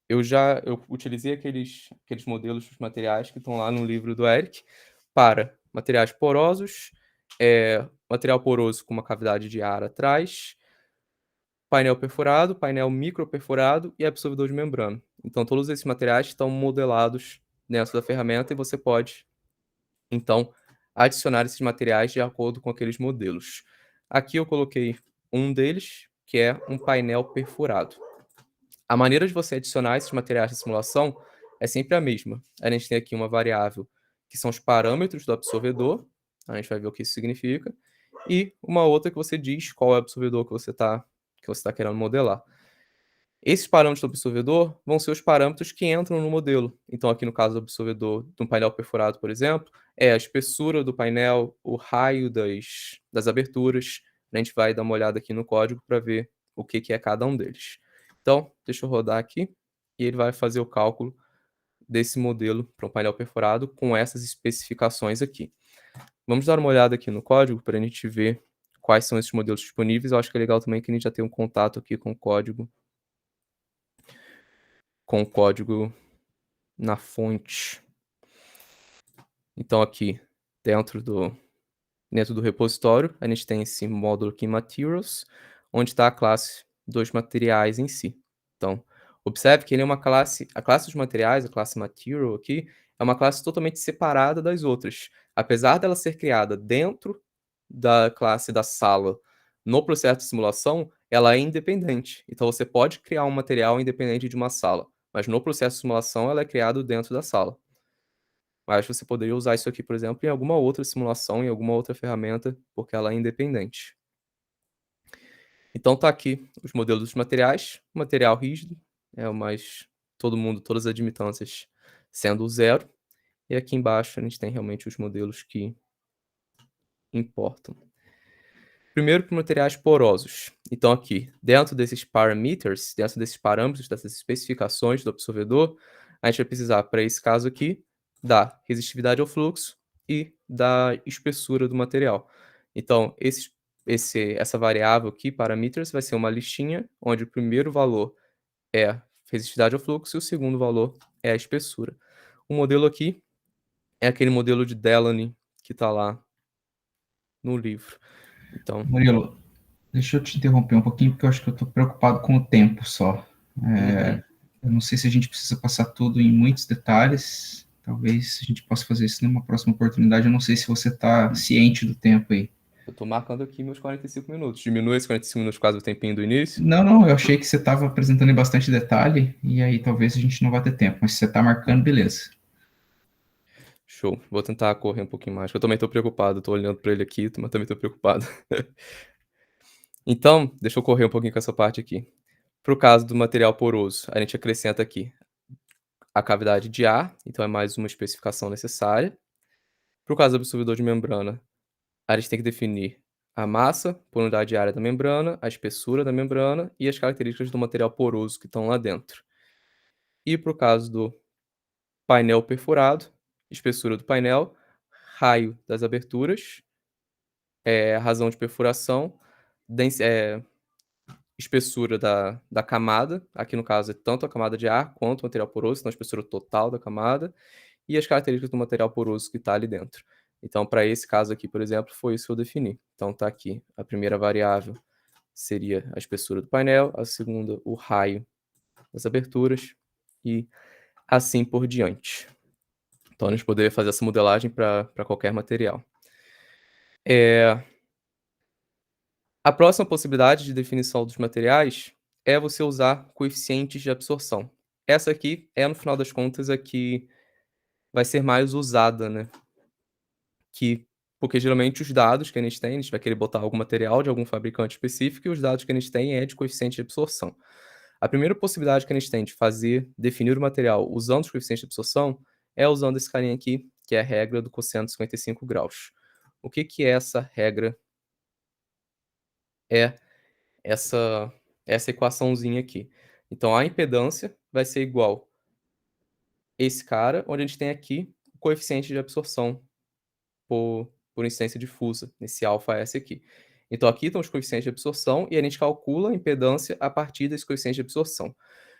[SPEAKER 2] Eu utilizei aqueles modelos dos materiais que estão lá no livro do Eric para materiais porosos, material poroso com uma cavidade de ar atrás, painel perfurado, painel microperfurado e absorvedor de membrana. Então, todos esses materiais estão modelados dentro da ferramenta e você pode, então, adicionar esses materiais de acordo com aqueles modelos. Aqui eu coloquei um deles, que é um painel perfurado. A maneira de você adicionar esses materiais na simulação é sempre a mesma. A gente tem aqui uma variável que são os parâmetros do absorvedor, a gente vai ver o que isso significa, e uma outra que você diz qual é o absorvedor que você está querendo modelar. Esses parâmetros do absorvedor vão ser os parâmetros que entram no modelo. Então, aqui no caso do absorvedor de um painel perfurado, por exemplo, é a espessura do painel, o raio das aberturas. A gente vai dar uma olhada aqui no código para ver o que é cada um deles. Então, deixa eu rodar aqui e ele vai fazer o cálculo desse modelo para um painel perfurado com essas especificações aqui. Vamos dar uma olhada aqui no código para a gente ver quais são esses modelos disponíveis. Eu acho que é legal também que a gente já tenha um contato aqui com o código na fonte. Então, aqui dentro do repositório, a gente tem esse módulo aqui, Materials, onde está a classe dos materiais em si. Então, observe que ele é uma classe, a classe dos materiais, a classe Material aqui, é uma classe totalmente separada das outras. Apesar dela ser criada dentro da classe da sala no processo de simulação, ela é independente. Então, você pode criar um material independente de uma sala, mas no processo de simulação ela é criada dentro da sala. Mas você poderia usar isso aqui, por exemplo, em alguma outra simulação, em alguma outra ferramenta, porque ela é independente. Então tá aqui os modelos dos materiais. Material rígido é o mais... todas as admitâncias sendo 0. E aqui embaixo a gente tem realmente os modelos que importam. Primeiro para materiais porosos. Então aqui, dentro desses parameters, dentro desses parâmetros, dessas especificações do absorvedor, a gente vai precisar, para esse caso aqui, da resistividade ao fluxo e da espessura do material. Então, essa variável aqui, parameters, vai ser uma listinha, onde o primeiro valor é resistividade ao fluxo e o segundo valor é a espessura. O modelo aqui é aquele modelo de Delaunay que está lá no livro. Então,
[SPEAKER 1] Murilo, deixa eu te interromper um pouquinho, porque eu acho que eu estou preocupado com o tempo só. Eu não sei se a gente precisa passar tudo em muitos detalhes. Talvez a gente possa fazer isso numa próxima oportunidade. Eu não sei se você está ciente do tempo aí.
[SPEAKER 2] Eu estou marcando aqui meus 45 minutos. Diminui esses 45 minutos quase o tempinho do início?
[SPEAKER 1] Não, eu achei que você estava apresentando em bastante detalhe, e aí talvez a gente não vá ter tempo, mas se você está marcando, beleza.
[SPEAKER 2] Show. Vou tentar correr um pouquinho mais, porque eu também estou preocupado. Estou olhando para ele aqui, mas também estou preocupado. Então, deixa eu correr um pouquinho com essa parte aqui. Para o caso do material poroso, a gente acrescenta aqui a cavidade de ar, então é mais uma especificação necessária. Para o caso do absorvedor de membrana, a gente tem que definir a massa por unidade de área da membrana, a espessura da membrana e as características do material poroso que estão lá dentro. E para o caso do painel perfurado, espessura do painel, raio das aberturas, razão de perfuração, espessura da camada, aqui no caso é tanto a camada de ar quanto o material poroso, então a espessura total da camada, e as características do material poroso que está ali dentro. Então, para esse caso aqui, por exemplo, foi isso que eu defini. Então, está aqui a primeira variável seria a espessura do painel, a segunda, o raio das aberturas, e assim por diante. Então, a gente poderia fazer essa modelagem para qualquer material. A próxima possibilidade de definição dos materiais é você usar coeficientes de absorção. Essa aqui é, no final das contas, a que vai ser mais usada, né? Porque geralmente os dados que a gente tem, a gente vai querer botar algum material de algum fabricante específico e os dados que a gente tem é de coeficiente de absorção. A primeira possibilidade que a gente tem de definir o material usando os coeficientes de absorção é usando esse carinha aqui, que é a regra do cosseno de 55 graus. O que que é essa regra? É essa equaçãozinha aqui. Então a impedância vai ser igual esse cara, onde a gente tem aqui o coeficiente de absorção por incidência difusa, nesse αs aqui. Então aqui estão os coeficientes de absorção e a gente calcula a impedância a partir desse coeficiente de absorção.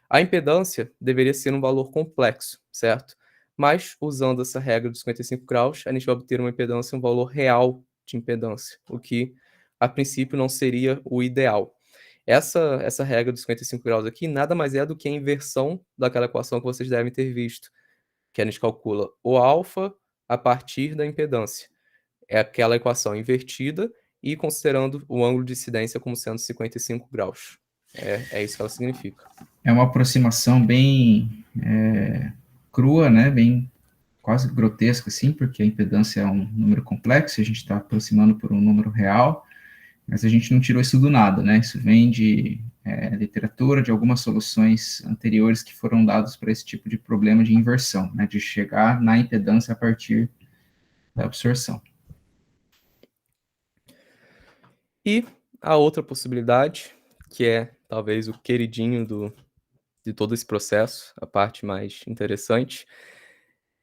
[SPEAKER 2] A impedância deveria ser um valor complexo, certo? Mas, usando essa regra dos 55 graus, a gente vai obter uma impedância, um valor real de impedância, o que, a princípio, não seria o ideal. Essa regra dos 55 graus aqui nada mais é do que a inversão daquela equação que vocês devem ter visto, que a gente calcula o alfa a partir da impedância. É aquela equação invertida e considerando o ângulo de incidência como sendo 55 graus. É isso que ela significa.
[SPEAKER 1] É uma aproximação bem crua, né? Bem quase grotesca, assim, porque a impedância é um número complexo, a gente está aproximando por um número real, mas a gente não tirou isso do nada, né? Isso vem de literatura, de algumas soluções anteriores que foram dadas para esse tipo de problema de inversão, né? De chegar na impedância a partir da absorção.
[SPEAKER 2] E a outra possibilidade, que é talvez o queridinho de todo esse processo, a parte mais interessante,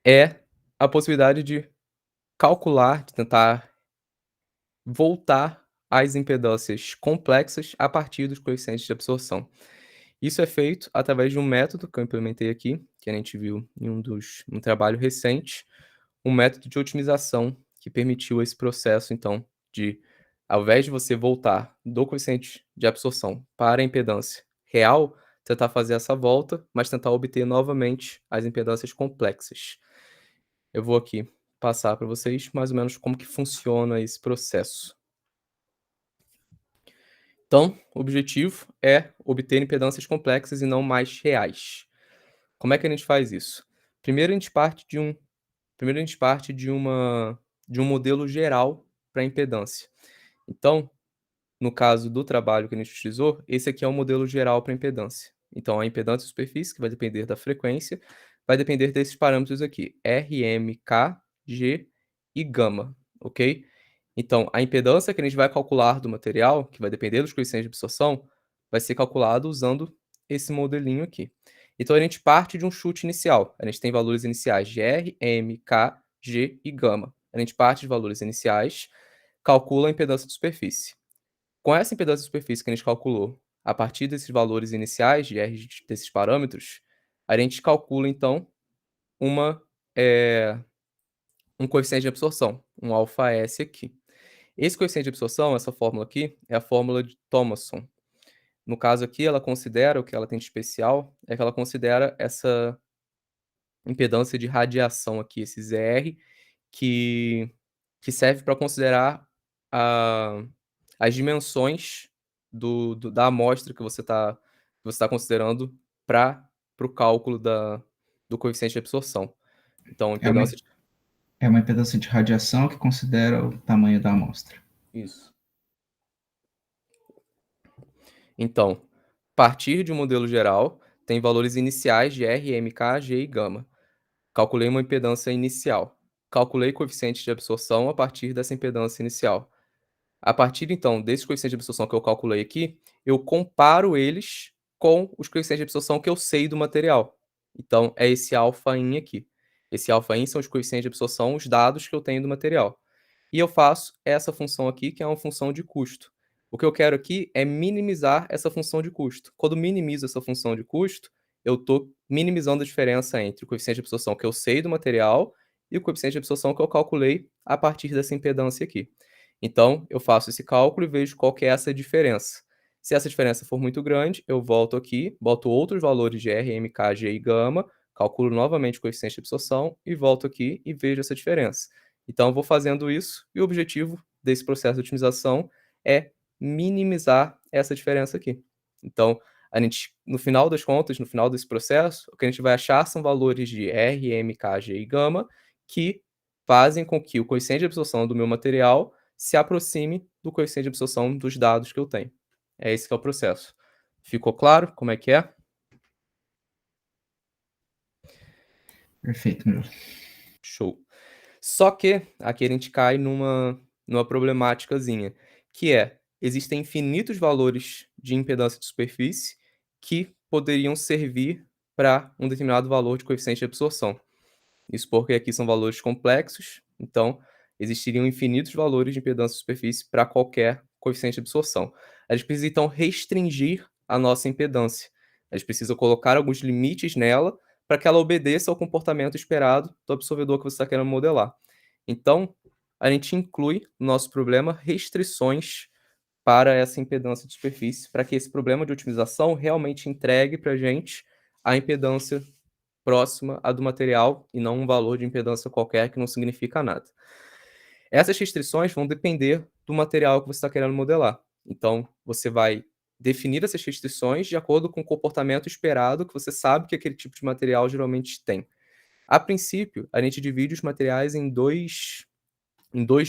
[SPEAKER 2] é a possibilidade de calcular, de tentar voltar às impedâncias complexas a partir dos coeficientes de absorção. Isso é feito através de um método que eu implementei aqui, que a gente viu em um trabalho recente, um método de otimização que permitiu esse processo, então, de, ao invés de você voltar do coeficiente de absorção para a impedância real, tentar fazer essa volta, mas tentar obter novamente as impedâncias complexas. Eu vou aqui passar para vocês mais ou menos como que funciona esse processo. Então, o objetivo é obter impedâncias complexas e não mais reais. Como é que a gente faz isso? Primeiro a gente parte de um modelo geral para impedância. Então, no caso do trabalho que a gente utilizou, esse aqui é o modelo geral para impedância. Então, a impedância de superfície, que vai depender da frequência, vai depender desses parâmetros aqui, R, M, K, G e gama, ok? Então, a impedância que a gente vai calcular do material, que vai depender dos coeficientes de absorção, vai ser calculado usando esse modelinho aqui. Então, a gente parte de um chute inicial. A gente tem valores iniciais de R, M, K, G e gama. A gente parte de valores iniciais, calcula a impedância de superfície. Com essa impedância de superfície que a gente calculou, a partir desses valores iniciais de R desses parâmetros, a gente calcula, então, um coeficiente de absorção, um αs aqui. Esse coeficiente de absorção, essa fórmula aqui, é a fórmula de Thomason. No caso aqui, ela considera, o que ela tem de especial, é que ela considera essa impedância de radiação aqui, esse ZR, que serve para considerar as dimensões da amostra que você tá considerando para o cálculo do coeficiente de absorção. Então, impedância de...
[SPEAKER 1] É uma impedância de radiação que considera o tamanho da amostra.
[SPEAKER 2] Isso. Então, partir de um modelo geral, tem valores iniciais de R, M, K, G e gama. Calculei uma impedância inicial. Calculei coeficiente de absorção a partir dessa impedância inicial. A partir, então, desse coeficiente de absorção que eu calculei aqui, eu comparo eles com os coeficientes de absorção que eu sei do material. Então, é esse αin aqui. Esse αin são os coeficientes de absorção, os dados que eu tenho do material. E eu faço essa função aqui, que é uma função de custo. O que eu quero aqui é minimizar essa função de custo. Quando minimizo essa função de custo, eu estou minimizando a diferença entre o coeficiente de absorção que eu sei do material e o coeficiente de absorção que eu calculei a partir dessa impedância aqui. Então, eu faço esse cálculo e vejo qual que é essa diferença. Se essa diferença for muito grande, eu volto aqui, boto outros valores de R, M, K, G e gama, calculo novamente o coeficiente de absorção e volto aqui e vejo essa diferença. Então, eu vou fazendo isso e o objetivo desse processo de otimização é minimizar essa diferença aqui. Então, a gente, no final das contas, no final desse processo, o que a gente vai achar são valores de R, M, K, G e gama que fazem com que o coeficiente de absorção do meu material se aproxime do coeficiente de absorção dos dados que eu tenho. É esse que é o processo. Ficou claro como é que é?
[SPEAKER 1] Perfeito, melhor.
[SPEAKER 2] Show. Só que aqui a gente cai numa numa problemáticazinha, que é, existem infinitos valores de impedância de superfície que poderiam servir para um determinado valor de coeficiente de absorção. Isso porque aqui são valores complexos, então existiriam infinitos valores de impedância de superfície para qualquer coeficiente de absorção. A gente precisa, então, restringir a nossa impedância. A gente precisa colocar alguns limites nela para que ela obedeça ao comportamento esperado do absorvedor que você está querendo modelar. Então, a gente inclui no nosso problema restrições para essa impedância de superfície, para que esse problema de otimização realmente entregue para a gente a impedância próxima à do material e não um valor de impedância qualquer que não significa nada. Essas restrições vão depender do material que você está querendo modelar. Então, você vai definir essas restrições de acordo com o comportamento esperado que você sabe que aquele tipo de material geralmente tem. A princípio, a gente divide os materiais em dois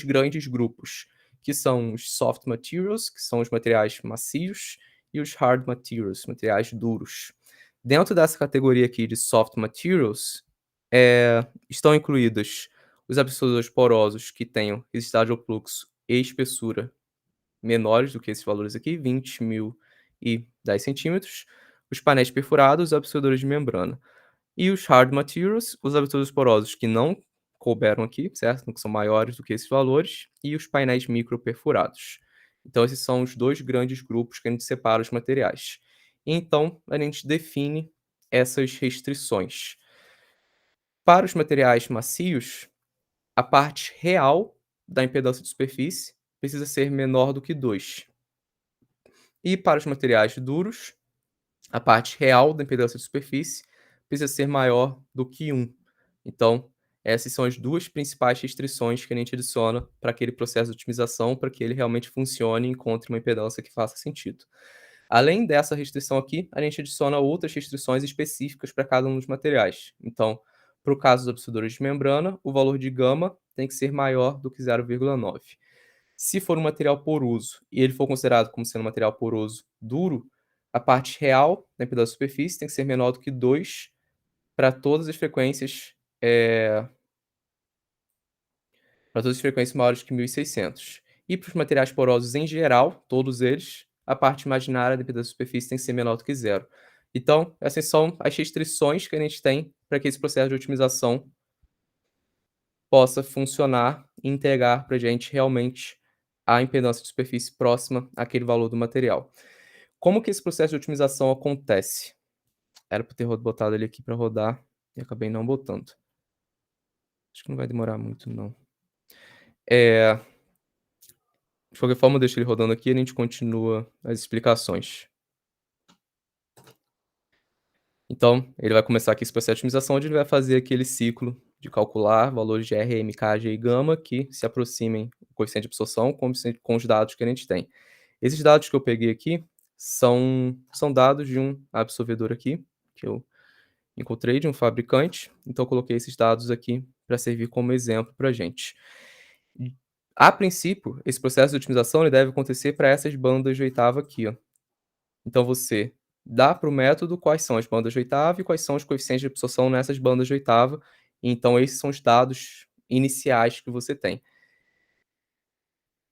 [SPEAKER 2] grandes grupos, que são os soft materials, que são os materiais macios, e os hard materials, materiais duros. Dentro dessa categoria aqui de soft materials, estão incluídos os absorvedores porosos que tenham resistividade ao fluxo e espessura menores do que esses valores aqui, 20 mil e 10 centímetros, os painéis perfurados, os absorvedores de membrana. E os hard materials, os absorvedores porosos que não couberam aqui, certo? Que são maiores do que esses valores, e os painéis microperfurados. Então, esses são os dois grandes grupos que a gente separa os materiais. Então, a gente define essas restrições. Para os materiais macios, a parte real da impedância de superfície precisa ser menor do que 2. E para os materiais duros, a parte real da impedância de superfície precisa ser maior do que 1. Então, essas são as duas principais restrições que a gente adiciona para aquele processo de otimização, para que ele realmente funcione e encontre uma impedância que faça sentido. Além dessa restrição aqui, a gente adiciona outras restrições específicas para cada um dos materiais. Então, para o caso dos absorvedores de membrana, o valor de gama tem que ser maior do que 0,9. Se for um material poroso e ele for considerado como sendo um material poroso duro, a parte real da impedância de superfície tem que ser menor do que 2 para todas as frequências, para todas as frequências maiores que 1.600. E para os materiais porosos em geral, todos eles, a parte imaginária da impedância de superfície tem que ser menor do que 0. Então, essas são as restrições que a gente tem para que esse processo de otimização possa funcionar e entregar para a gente realmente a impedância de superfície próxima àquele valor do material. Como que esse processo de otimização acontece? Era para ter botado ele aqui para rodar e acabei não botando. Acho que não vai demorar muito, não. De qualquer forma, eu deixo ele rodando aqui e a gente continua as explicações. Então, ele vai começar aqui esse processo de otimização, onde ele vai fazer aquele ciclo de calcular valores de R, M, K, G e gama que se aproximem do coeficiente de absorção com os dados que a gente tem. Esses dados que eu peguei aqui são dados de um absorvedor aqui, que eu encontrei de um fabricante, então eu coloquei esses dados aqui para servir como exemplo para a gente. A princípio, esse processo de otimização ele deve acontecer para essas bandas de oitava aqui, ó. Então você dá para o método quais são as bandas de oitava e quais são os coeficientes de absorção nessas bandas de oitava, então esses são os dados iniciais que você tem.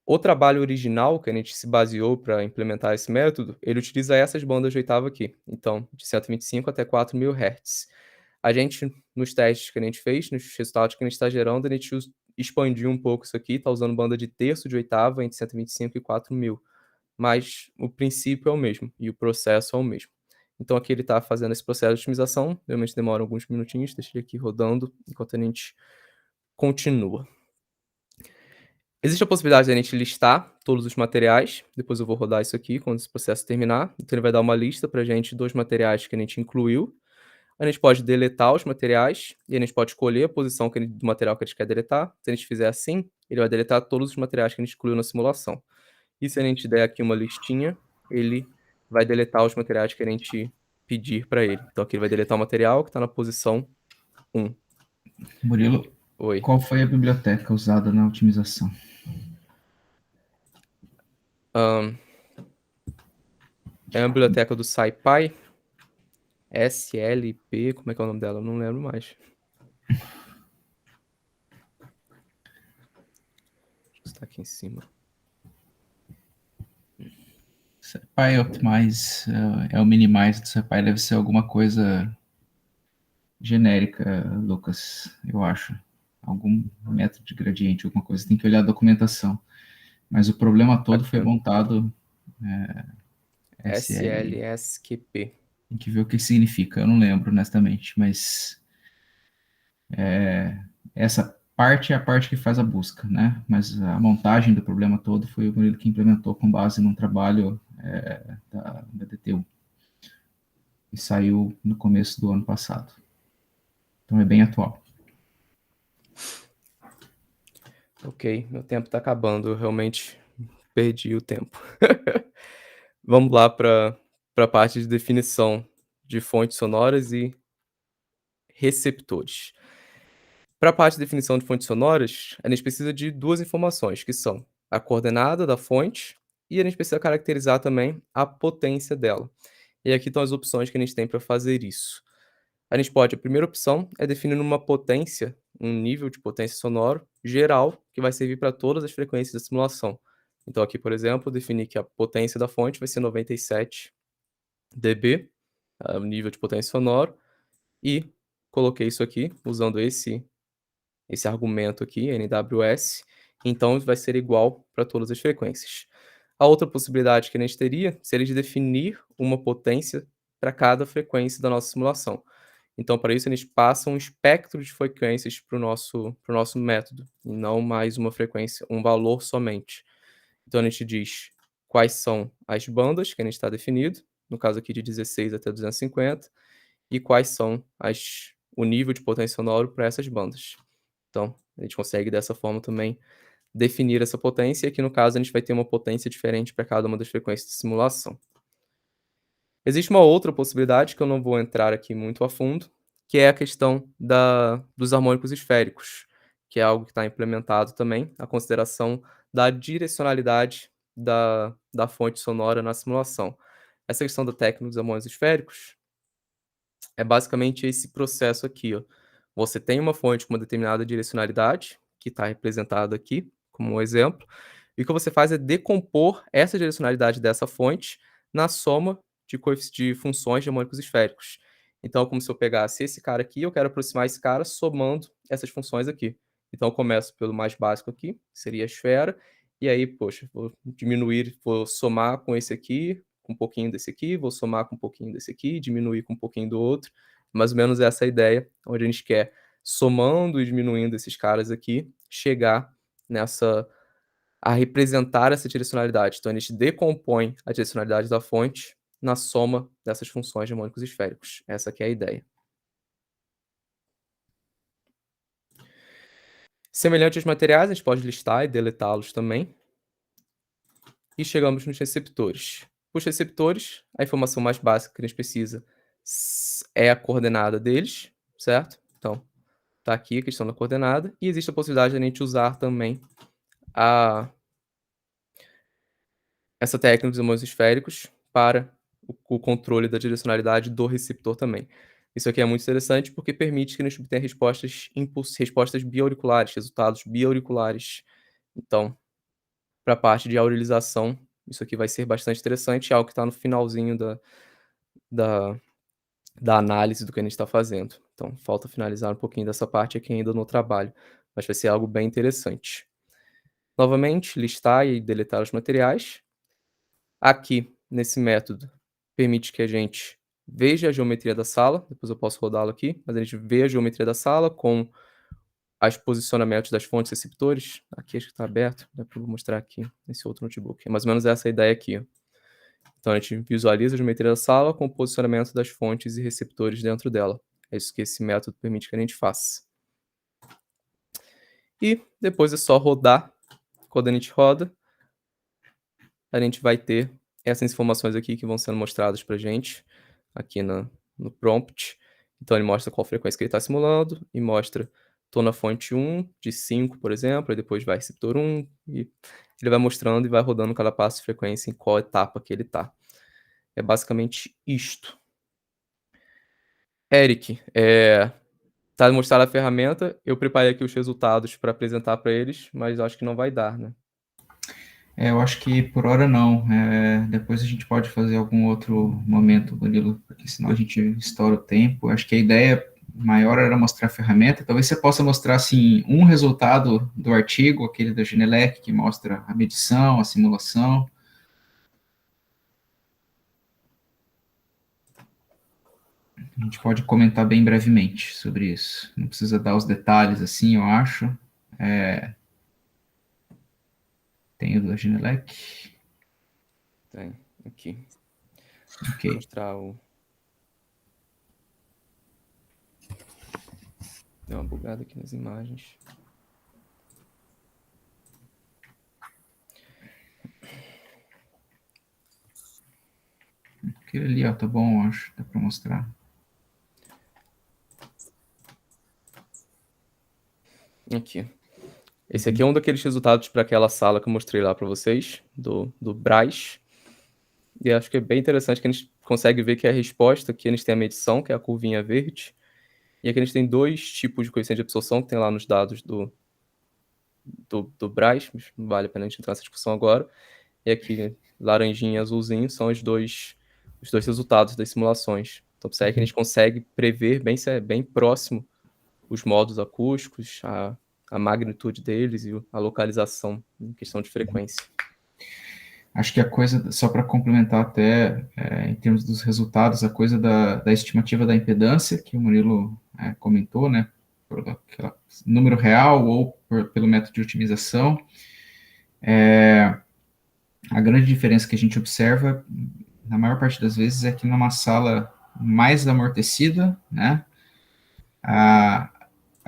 [SPEAKER 2] O trabalho original que a gente se baseou para implementar esse método, ele utiliza essas bandas de oitava aqui, então de 125 até 4.000 Hz. A gente, nos testes que a gente fez, nos resultados que a gente está gerando, a gente expandiu um pouco isso aqui, está usando banda de terço de oitava entre 125 e 4.000, mas o princípio é o mesmo e o processo é o mesmo. Então aqui ele está fazendo esse processo de otimização, realmente demora alguns minutinhos, deixa ele aqui rodando enquanto a gente continua. Existe a possibilidade de a gente listar todos os materiais, depois eu vou rodar isso aqui quando esse processo terminar, então ele vai dar uma lista para a gente dos materiais que a gente incluiu. A gente pode deletar os materiais e a gente pode escolher a posição do material que a gente quer deletar. Se a gente fizer assim, ele vai deletar todos os materiais que a gente excluiu na simulação. E se a gente der aqui uma listinha, ele vai deletar os materiais que a gente pedir para ele. Então aqui ele vai deletar o material que está na posição 1.
[SPEAKER 1] Murilo,
[SPEAKER 2] Oi.
[SPEAKER 1] qual foi a biblioteca usada na otimização?
[SPEAKER 2] É a biblioteca do SciPy, SLP, como é que é o nome dela? Eu não lembro mais. Tá aqui em cima.
[SPEAKER 1] SciPy Optimize é o Minimize do SciPy, deve ser alguma coisa genérica, Lucas, eu acho. Algum método de gradiente, alguma coisa. Tem que olhar a documentação. Mas o problema todo foi montado SL.
[SPEAKER 2] SLSQP.
[SPEAKER 1] Tem que ver o que significa. Eu não lembro, honestamente, mas essa parte é a parte que faz a busca, né? Mas a montagem do problema todo foi o Murilo que implementou com base num trabalho da DTU. E saiu no começo do ano passado. Então é bem atual.
[SPEAKER 2] Ok, meu tempo tá acabando, eu realmente perdi o tempo. Vamos lá para a parte de definição de fontes sonoras e receptores. Para a parte de definição de fontes sonoras, a gente precisa de duas informações, que são a coordenada da fonte e a gente precisa caracterizar também a potência dela. E aqui estão as opções que a gente tem para fazer isso. A primeira opção é definir uma potência, um nível de potência sonoro geral, que vai servir para todas as frequências da simulação. Então aqui, por exemplo, definir que a potência da fonte vai ser 97 dB, o nível de potência sonoro, e coloquei isso aqui usando esse argumento aqui, NWS, então vai ser igual para todas as frequências. A outra possibilidade que a gente teria seria de definir uma potência para cada frequência da nossa simulação. Então, para isso, a gente passa um espectro de frequências para o nosso método, e não mais uma frequência, um valor somente. Então, a gente diz quais são as bandas que a gente está definido, no caso aqui de 16 até 250, e quais são o nível de potência sonoro para essas bandas. Então, a gente consegue dessa forma também definir essa potência, e aqui no caso a gente vai ter uma potência diferente para cada uma das frequências de simulação. Existe uma outra possibilidade que eu não vou entrar aqui muito a fundo, que é a questão dos harmônicos esféricos, que é algo que está implementado também, a consideração da direcionalidade da fonte sonora na simulação. Essa questão da técnica dos harmônicos esféricos é basicamente esse processo aqui, ó. Você tem uma fonte com uma determinada direcionalidade, que está representada aqui como um exemplo, e o que você faz é decompor essa direcionalidade dessa fonte na soma de funções de harmônicos esféricos. Então, como se eu pegasse esse cara aqui, eu quero aproximar esse cara somando essas funções aqui. Então, eu começo pelo mais básico aqui, que seria a esfera, e aí, poxa, vou somar com esse aqui, com um pouquinho desse aqui, vou somar com um pouquinho desse aqui, diminuir com um pouquinho do outro. Mais ou menos essa é a ideia, onde a gente quer, somando e diminuindo esses caras aqui, chegar a representar essa direcionalidade. Então, a gente decompõe a direcionalidade da fonte na soma dessas funções de harmônicos esféricos. Essa aqui é a ideia. Semelhante aos materiais, a gente pode listar e deletá-los também. E chegamos nos receptores. Os receptores, a informação mais básica que a gente precisa é a coordenada deles, certo? Então, tá aqui a questão da coordenada. E existe a possibilidade de a gente usar também essa técnica dos harmônicos esféricos para o controle da direcionalidade do receptor também. Isso aqui é muito interessante porque permite que a gente obtenha respostas bioauriculares, resultados bioauriculares. Então, para a parte de aurilização, isso aqui vai ser bastante interessante, é algo que está no finalzinho da análise do que a gente está fazendo. Então, falta finalizar um pouquinho dessa parte aqui ainda no trabalho, mas vai ser algo bem interessante. Novamente, listar e deletar os materiais. Aqui, nesse método, permite que a gente veja a geometria da sala, depois eu posso rodá-lo aqui, mas a gente vê a geometria da sala com os posicionamentos das fontes receptores. Aqui acho que está aberto, dá para mostrar aqui nesse outro notebook. É mais ou menos essa a ideia aqui, ó. Então a gente visualiza a geometria da sala com o posicionamento das fontes e receptores dentro dela. É isso que esse método permite que a gente faça. E depois é só rodar. Quando a gente roda, a gente vai ter essas informações aqui que vão sendo mostradas para a gente aqui no prompt. Então ele mostra qual frequência que ele está simulando e mostra tô na fonte 1 de 5, por exemplo, e depois vai receptor 1 e ele vai mostrando e vai rodando cada passo de frequência em qual etapa que ele está. É basicamente isto. Eric, tá mostrada a ferramenta, eu preparei aqui os resultados para apresentar para eles, mas acho que não vai dar, né?
[SPEAKER 1] Eu acho que por hora não. Depois a gente pode fazer algum outro momento, Danilo, porque senão a gente estoura o tempo. Acho que a ideia maior era mostrar a ferramenta. Talvez você possa mostrar, assim, um resultado do artigo, aquele da Genelec, que mostra a medição, a simulação. A gente pode comentar bem brevemente sobre isso. Não precisa dar os detalhes, assim, eu acho. Tem o da Genelec.
[SPEAKER 2] Tem, aqui.
[SPEAKER 1] Ok.
[SPEAKER 2] Vou mostrar o... Deu uma bugada aqui nas imagens.
[SPEAKER 1] Aquele ali, ó, tá bom, eu acho. Dá para mostrar.
[SPEAKER 2] Aqui. Esse aqui é um daqueles resultados para aquela sala que eu mostrei lá para vocês, do Braz. E acho que é bem interessante que a gente consegue ver que a resposta, aqui a gente tem a medição, que é a curvinha verde, e aqui a gente tem 2 tipos de coeficiente de absorção, que tem lá nos dados do Braz, mas não vale a pena a gente entrar nessa discussão agora. E aqui, laranjinha e azulzinho, são os dois resultados das simulações. Então, percebe que a gente consegue prever bem próximo os modos acústicos, a magnitude deles e a localização em questão de frequência.
[SPEAKER 1] Acho que a coisa, só para complementar até, em termos dos resultados, a coisa da estimativa da impedância, que o Murilo comentou, né, por número real ou pelo método de otimização, a grande diferença que a gente observa, na maior parte das vezes, é que numa sala mais amortecida, né,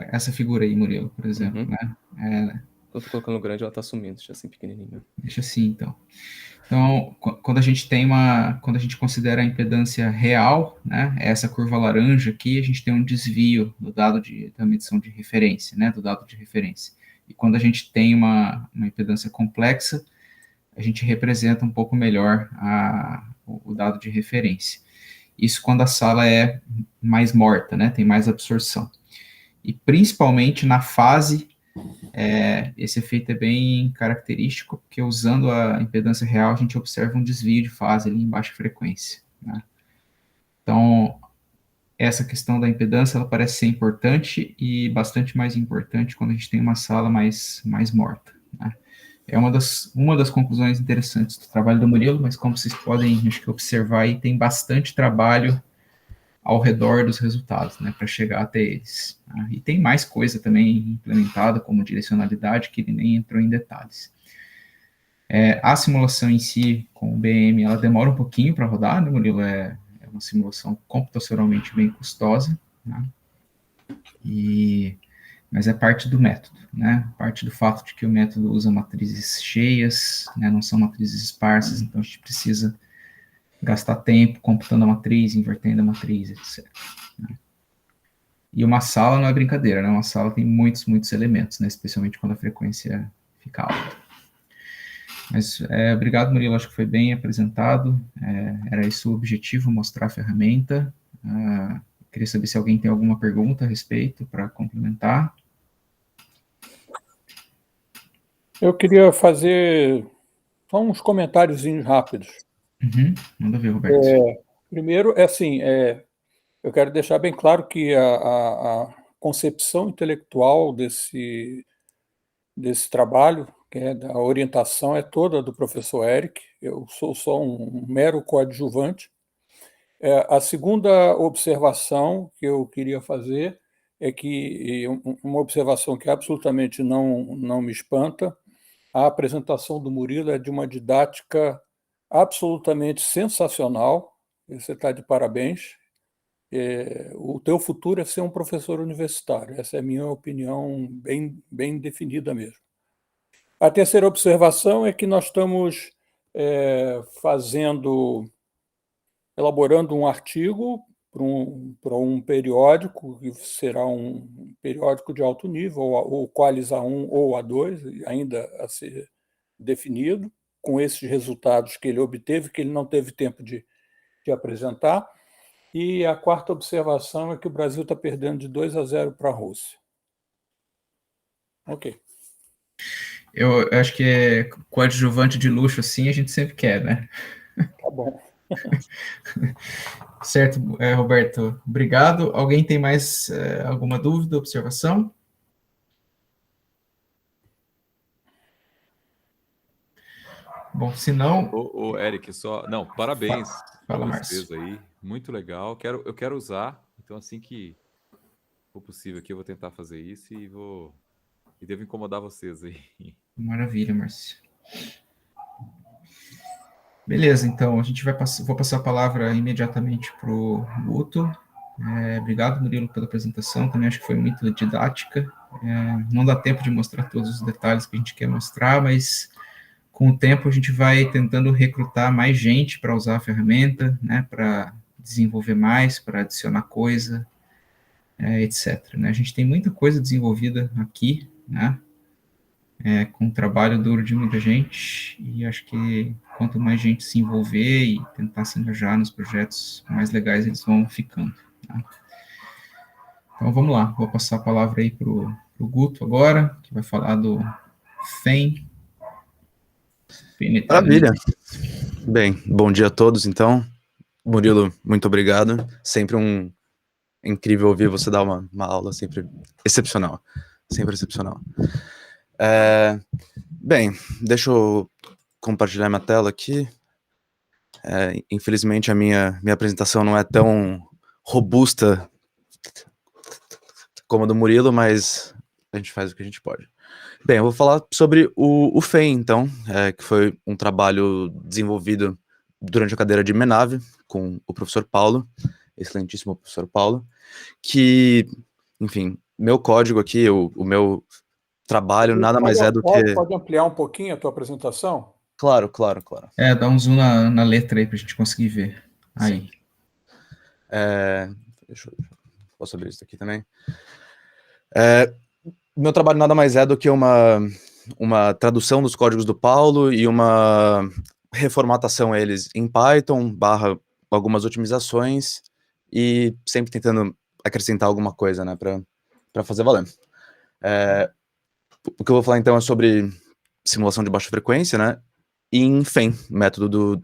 [SPEAKER 1] essa figura aí, Murilo, por exemplo, né,
[SPEAKER 2] Eu tô colocando grande, ela tá sumindo, deixa assim pequenininha.
[SPEAKER 1] deixa assim, então. Então, quando a gente considera a impedância real, né, essa curva laranja aqui, a gente tem um desvio do dado da medição de referência, né, do dado de referência. E quando a gente tem uma impedância complexa, a gente representa um pouco melhor o dado de referência. Isso quando a sala é mais morta, né, tem mais absorção. E principalmente na fase, esse efeito é bem característico, porque usando a impedância real, a gente observa um desvio de fase ali em baixa frequência, né? Então, essa questão da impedância, ela parece ser importante e bastante mais importante quando a gente tem uma sala mais morta, né? É uma das conclusões interessantes do trabalho do Murilo, mas como vocês podem, acho que, observar aí, tem bastante trabalho ao redor dos resultados, né, para chegar até eles. Tá? E tem mais coisa também implementada, como direcionalidade, que ele nem entrou em detalhes. A simulação em si, com o BM, ela demora um pouquinho para rodar, né, Murilo? É uma simulação computacionalmente bem custosa, né? Mas é parte do método, né? Parte do fato de que o método usa matrizes cheias, né, não são matrizes esparsas, então a gente precisa gastar tempo computando a matriz, invertendo a matriz, etc. Né? E uma sala não é brincadeira, né? Uma sala tem muitos elementos, né? Especialmente quando a frequência fica alta. Mas obrigado, Murilo, acho que foi bem apresentado. Era esse o objetivo, mostrar a ferramenta. Queria saber se alguém tem alguma pergunta a respeito para complementar.
[SPEAKER 5] Eu queria fazer só uns comentários rápidos.
[SPEAKER 1] Manda ver, Roberto.
[SPEAKER 5] Primeiro, eu quero deixar bem claro que a concepção intelectual desse trabalho, que é da orientação, é toda do professor Eric. Eu sou só um mero coadjuvante. A segunda observação que eu queria fazer é que uma observação que absolutamente não me espanta. A apresentação do Murilo é de uma didática absolutamente sensacional. Você está de parabéns. O teu futuro é ser um professor universitário. Essa é a minha opinião bem definida mesmo. A terceira observação é que nós estamos elaborando um artigo para um periódico, que será um periódico de alto nível, ou Qualis A1 ou A2, ainda a ser definido, com esses resultados que ele obteve, que ele não teve tempo de apresentar. E a quarta observação é que o Brasil está perdendo de 2-0 para a Rússia. Ok.
[SPEAKER 1] Eu acho que é coadjuvante de luxo, assim, a gente sempre quer, né?
[SPEAKER 5] Tá bom.
[SPEAKER 1] Certo, Roberto, obrigado. Alguém tem mais alguma dúvida, observação? Bom, se não,
[SPEAKER 3] Ô, Eric, só. Não, parabéns para
[SPEAKER 1] fala,
[SPEAKER 3] vocês
[SPEAKER 1] Márcio.
[SPEAKER 3] aí. Muito legal. Eu quero usar. Então, assim que for possível aqui, eu vou tentar fazer isso e vou. E devo incomodar vocês aí.
[SPEAKER 1] Maravilha, Márcio. Beleza, então, a gente vou passar a palavra imediatamente para o Guto. Obrigado, Murilo, pela apresentação. Também acho que foi muito didática. Não dá tempo de mostrar todos os detalhes que a gente quer mostrar, mas com o tempo a gente vai tentando recrutar mais gente para usar a ferramenta, né, para desenvolver mais, para adicionar coisa, etc. Né? A gente tem muita coisa desenvolvida aqui, né, com o trabalho duro de muita gente, e acho que quanto mais gente se envolver e tentar se engajar nos projetos, mais legais eles vão ficando. Tá? Então vamos lá, vou passar a palavra aí para o Guto agora, que vai falar do FEM.
[SPEAKER 4] Maravilha. Bem, bom dia a todos, então. Murilo, muito obrigado. Sempre incrível ouvir você dar uma aula, sempre excepcional. Sempre excepcional. Bem, deixa eu compartilhar minha tela aqui. Infelizmente, a minha apresentação não é tão robusta como a do Murilo, mas a gente faz o que a gente pode. Bem, eu vou falar sobre o FEM, então, que foi um trabalho desenvolvido durante a cadeira de Menave, com o professor Paulo, excelentíssimo professor Paulo, que, enfim, meu código aqui, o meu trabalho nada mais é do que...
[SPEAKER 5] Pode ampliar um pouquinho a tua apresentação?
[SPEAKER 4] Claro.
[SPEAKER 1] Dá um zoom na letra aí pra gente conseguir ver. Aí.
[SPEAKER 4] Posso abrir isso aqui também? Meu trabalho nada mais é do que uma tradução dos códigos do Paulo e uma reformatação eles em Python, / algumas otimizações, e sempre tentando acrescentar alguma coisa, né, para fazer valer. O que eu vou falar então é sobre simulação de baixa frequência, né, em FEM, método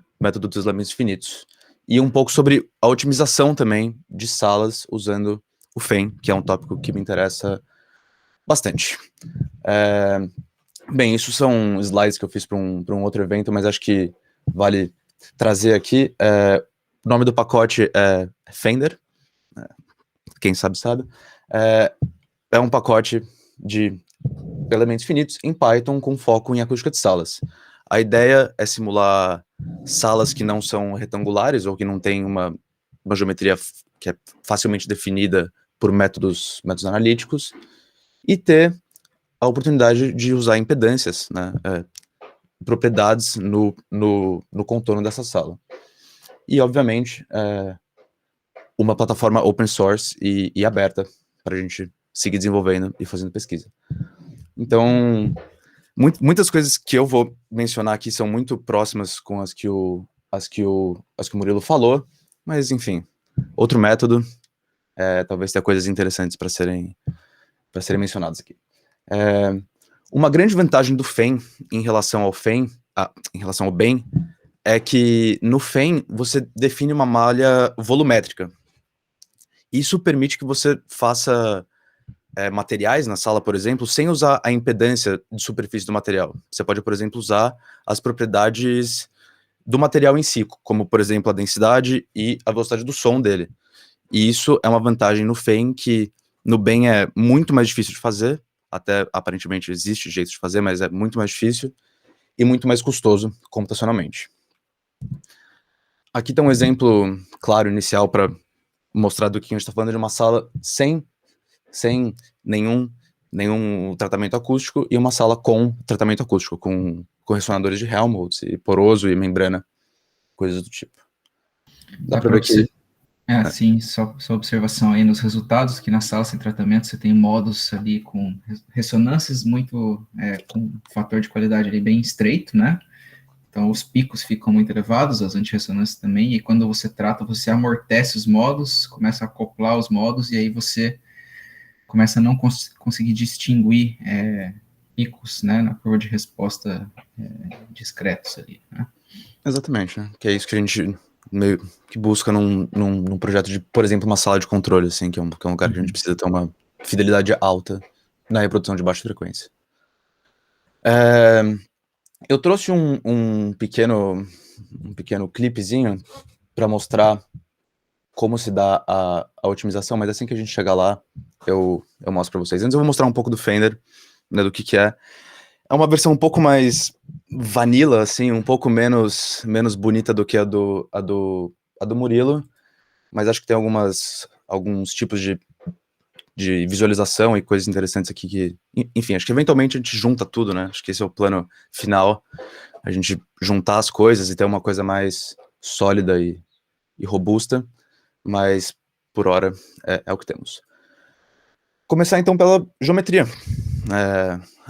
[SPEAKER 4] dos elementos finitos. E um pouco sobre a otimização também de salas usando o FEM, que é um tópico que me interessa bastante. Bem, isso são slides que eu fiz para um outro evento, mas acho que vale trazer aqui. O nome do pacote é Fender, quem sabe. É um pacote de elementos finitos em Python com foco em acústica de salas. A ideia é simular salas que não são retangulares ou que não têm uma geometria que é facilmente definida por métodos analíticos e ter a oportunidade de usar impedâncias, né, propriedades no contorno dessa sala. E, obviamente, uma plataforma open source e aberta para a gente seguir desenvolvendo e fazendo pesquisa. Então, muitas coisas que eu vou mencionar aqui são muito próximas com as que o Murilo falou, mas, enfim, outro método, talvez tenha coisas interessantes para serem mencionadas aqui. Uma grande vantagem do FEM em relação ao BEM, é que no FEM você define uma malha volumétrica. Isso permite que você faça materiais na sala, por exemplo, sem usar a impedância de superfície do material. Você pode, por exemplo, usar as propriedades do material em si, como, por exemplo, a densidade e a velocidade do som dele. E isso é uma vantagem no FEM que no BEM é muito mais difícil de fazer, até aparentemente existe jeito de fazer, mas é muito mais difícil e muito mais custoso computacionalmente. Aqui tem um exemplo claro, inicial, para mostrar do que a gente está falando, de uma sala sem nenhum tratamento acústico e uma sala com tratamento acústico, com ressonadores de Helmholtz, e poroso e membrana, coisas do tipo. Dá para ver que...
[SPEAKER 1] Sim, só observação aí nos resultados, que na sala sem tratamento você tem modos ali com ressonâncias muito, com um fator de qualidade ali bem estreito, né? Então os picos ficam muito elevados, as antirressonâncias também, e quando você trata, você amortece os modos, começa a acoplar os modos, e aí você começa a não conseguir distinguir picos, né, na curva de resposta discretos ali, né?
[SPEAKER 4] Exatamente, né? Que é isso que a gente meio que busca num projeto de, por exemplo, uma sala de controle, assim, que é um lugar que a gente precisa ter uma fidelidade alta na reprodução de baixa frequência. Eu trouxe um pequeno clipezinho para mostrar como se dá a otimização, mas assim que a gente chegar lá, eu mostro para vocês. Antes eu vou mostrar um pouco do Fender, né, do que é. É uma versão um pouco mais vanilla, assim, um pouco menos bonita do que a do Murilo, mas acho que tem alguns tipos de visualização e coisas interessantes aqui que, enfim, acho que eventualmente a gente junta tudo, né? Acho que esse é o plano final, a gente juntar as coisas e ter uma coisa mais sólida e robusta, mas por hora é o que temos. Começar então pela geometria.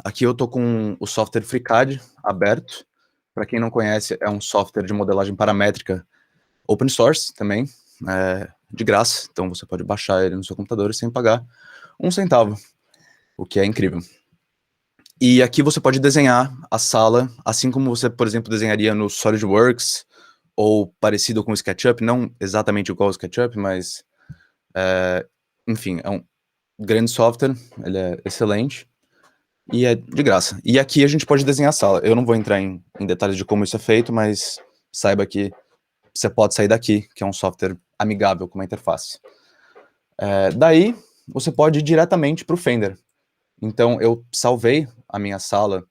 [SPEAKER 4] Aqui eu tô com o software FreeCAD aberto. Para quem não conhece, é um software de modelagem paramétrica open source também, de graça. Então você pode baixar ele no seu computador sem pagar um centavo, o que é incrível. E aqui você pode desenhar a sala, assim como você, por exemplo, desenharia no SolidWorks, ou parecido com o SketchUp, não exatamente igual ao SketchUp, mas, enfim, é um grande software, ele é excelente, e é de graça. E aqui a gente pode desenhar a sala. Eu não vou entrar em detalhes de como isso é feito, mas saiba que você pode sair daqui, que é um software amigável com uma interface. Daí, você pode ir diretamente para o Fender. Então, eu salvei a minha sala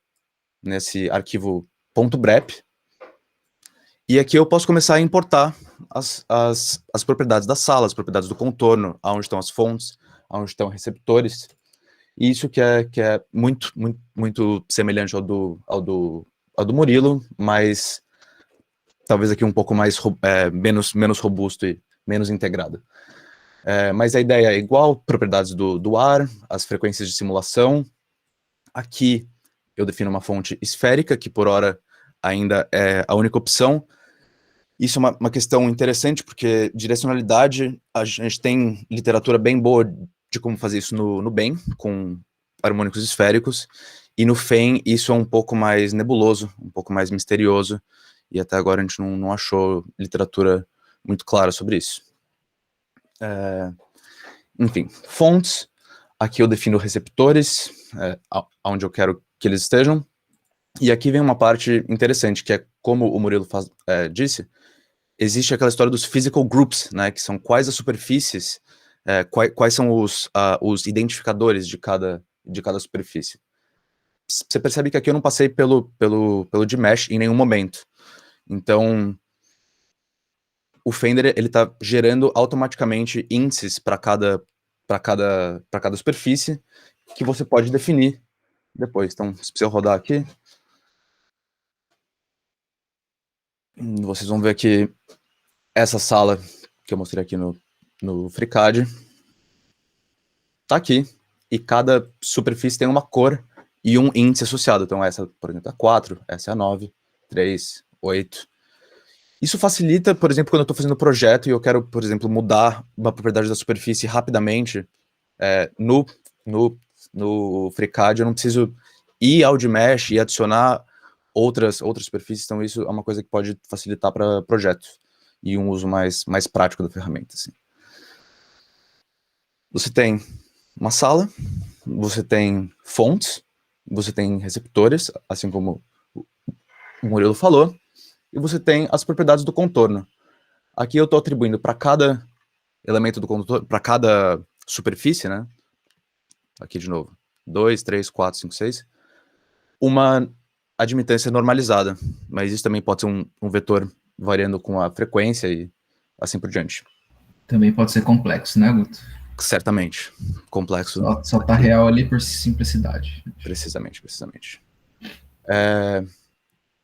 [SPEAKER 4] nesse arquivo .brep, e aqui eu posso começar a importar as propriedades da sala, as propriedades do contorno, aonde estão as fontes, aonde estão receptores. E isso que é muito, muito, muito semelhante ao do Murilo, mas talvez aqui um pouco mais menos robusto e menos integrado. Mas a ideia é igual, propriedades do ar, as frequências de simulação. Aqui eu defino uma fonte esférica, que por hora ainda é a única opção. Isso é uma questão interessante, porque direcionalidade, a gente tem literatura bem boa de como fazer isso no BEM, com harmônicos esféricos, e no FEM isso é um pouco mais nebuloso, um pouco mais misterioso, e até agora a gente não achou literatura muito clara sobre isso. Enfim, fontes, aqui eu defino receptores, onde eu quero que eles estejam, e aqui vem uma parte interessante, que é como o Murilo disse, existe aquela história dos physical groups, né, que são quais as superfícies, quais são os identificadores de cada superfície. Você percebe que aqui eu não passei pelo Gmesh em nenhum momento. Então, o Fender, ele tá gerando automaticamente índices para cada superfície que você pode definir depois. Então, se eu rodar aqui, vocês vão ver que essa sala que eu mostrei aqui no FreeCAD tá aqui, e cada superfície tem uma cor e um índice associado. Então essa, por exemplo, é 4, essa é a 9, 3, 8. Isso facilita, por exemplo, quando eu estou fazendo projeto e eu quero, por exemplo, mudar uma propriedade da superfície rapidamente, no FreeCAD eu não preciso ir ao Gmesh e adicionar outras superfícies, então isso é uma coisa que pode facilitar para projetos e um uso mais prático da ferramenta, assim. Você tem uma sala, você tem fontes, você tem receptores, assim como o Murilo falou, e você tem as propriedades do contorno. Aqui eu estou atribuindo para cada elemento do contorno, para cada superfície, né? Aqui de novo, 2, 3, 4, 5, 6, uma admitância normalizada, mas isso também pode ser um vetor variando com a frequência e assim por diante.
[SPEAKER 1] Também pode ser complexo, né, Guto?
[SPEAKER 4] Certamente. Complexo.
[SPEAKER 1] Só tá real ali por simplicidade.
[SPEAKER 4] Precisamente.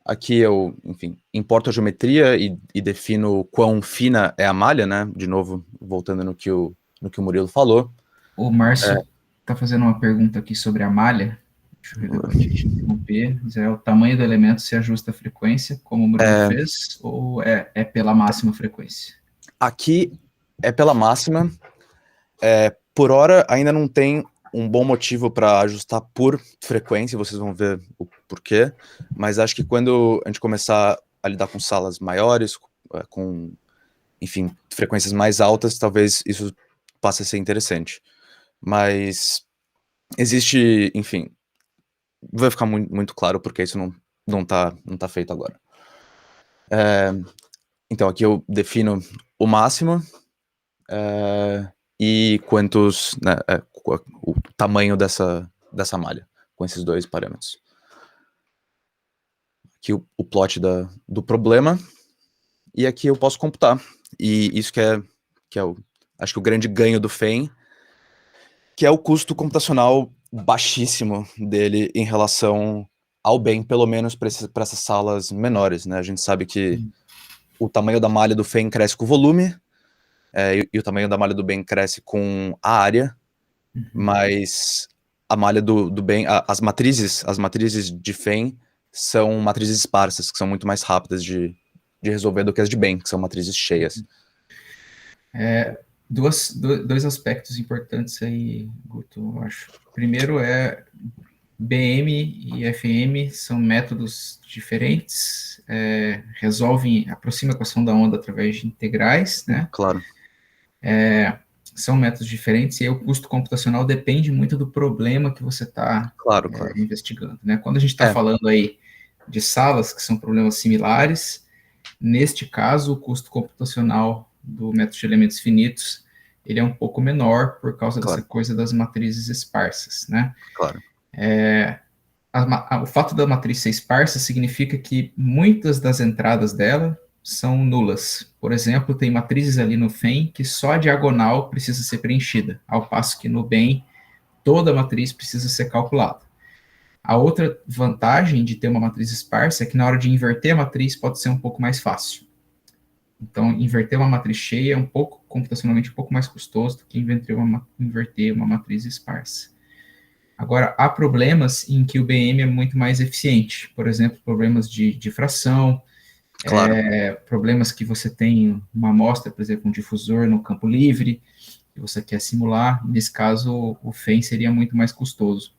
[SPEAKER 4] Aqui eu, enfim, importo a geometria e defino quão fina é a malha, né? De novo, voltando no que o Murilo falou.
[SPEAKER 1] O Márcio tá fazendo uma pergunta aqui sobre a malha. Acho relevante a gente interromper. O tamanho do elemento se ajusta à frequência, como o Murilo fez, ou é pela máxima frequência?
[SPEAKER 4] Aqui é pela máxima. Por hora ainda não tem um bom motivo para ajustar por frequência, vocês vão ver o porquê, mas acho que quando a gente começar a lidar com salas maiores, com, enfim, frequências mais altas, talvez isso passe a ser interessante. Mas existe, enfim, vai ficar muito claro porque isso não tá feito agora. Então aqui eu defino o máximo e quantos, né, o tamanho dessa malha, com esses dois parâmetros. Aqui o plot do problema, e aqui eu posso computar. E isso que é acho que o grande ganho do FEM, que é o custo computacional baixíssimo dele em relação ao bem, pelo menos para essas salas menores, né? A gente sabe que o tamanho da malha do FEM cresce com o volume, e o tamanho da malha do bem cresce com a área, mas a malha do bem, as matrizes de FEM são matrizes esparsas, que são muito mais rápidas de resolver do que as de bem, que são matrizes cheias.
[SPEAKER 1] Dois aspectos importantes aí, Guto, eu acho. Primeiro BM e FM são métodos diferentes, aproximam a equação da onda através de integrais, né?
[SPEAKER 4] Claro.
[SPEAKER 1] São métodos diferentes e aí o custo computacional depende muito do problema que você está investigando, né? Quando a gente está falando aí de salas que são problemas similares, neste caso o custo computacional do método de elementos finitos ele é um pouco menor por causa dessa coisa das matrizes esparsas, né?
[SPEAKER 4] Claro.
[SPEAKER 1] O fato da matriz ser esparsa significa que muitas das entradas dela são nulas. Por exemplo, tem matrizes ali no FEM que só a diagonal precisa ser preenchida, ao passo que no BEM toda a matriz precisa ser calculada. A outra vantagem de ter uma matriz esparsa é que na hora de inverter a matriz pode ser um pouco mais fácil. Então, inverter uma matriz cheia é computacionalmente um pouco mais custoso do que inverter uma matriz esparsa. Agora, há problemas em que o BM é muito mais eficiente. Por exemplo, problemas de fração, problemas que você tem uma amostra, por exemplo, um difusor no campo livre, que você quer simular. Nesse caso, o FEM seria muito mais custoso.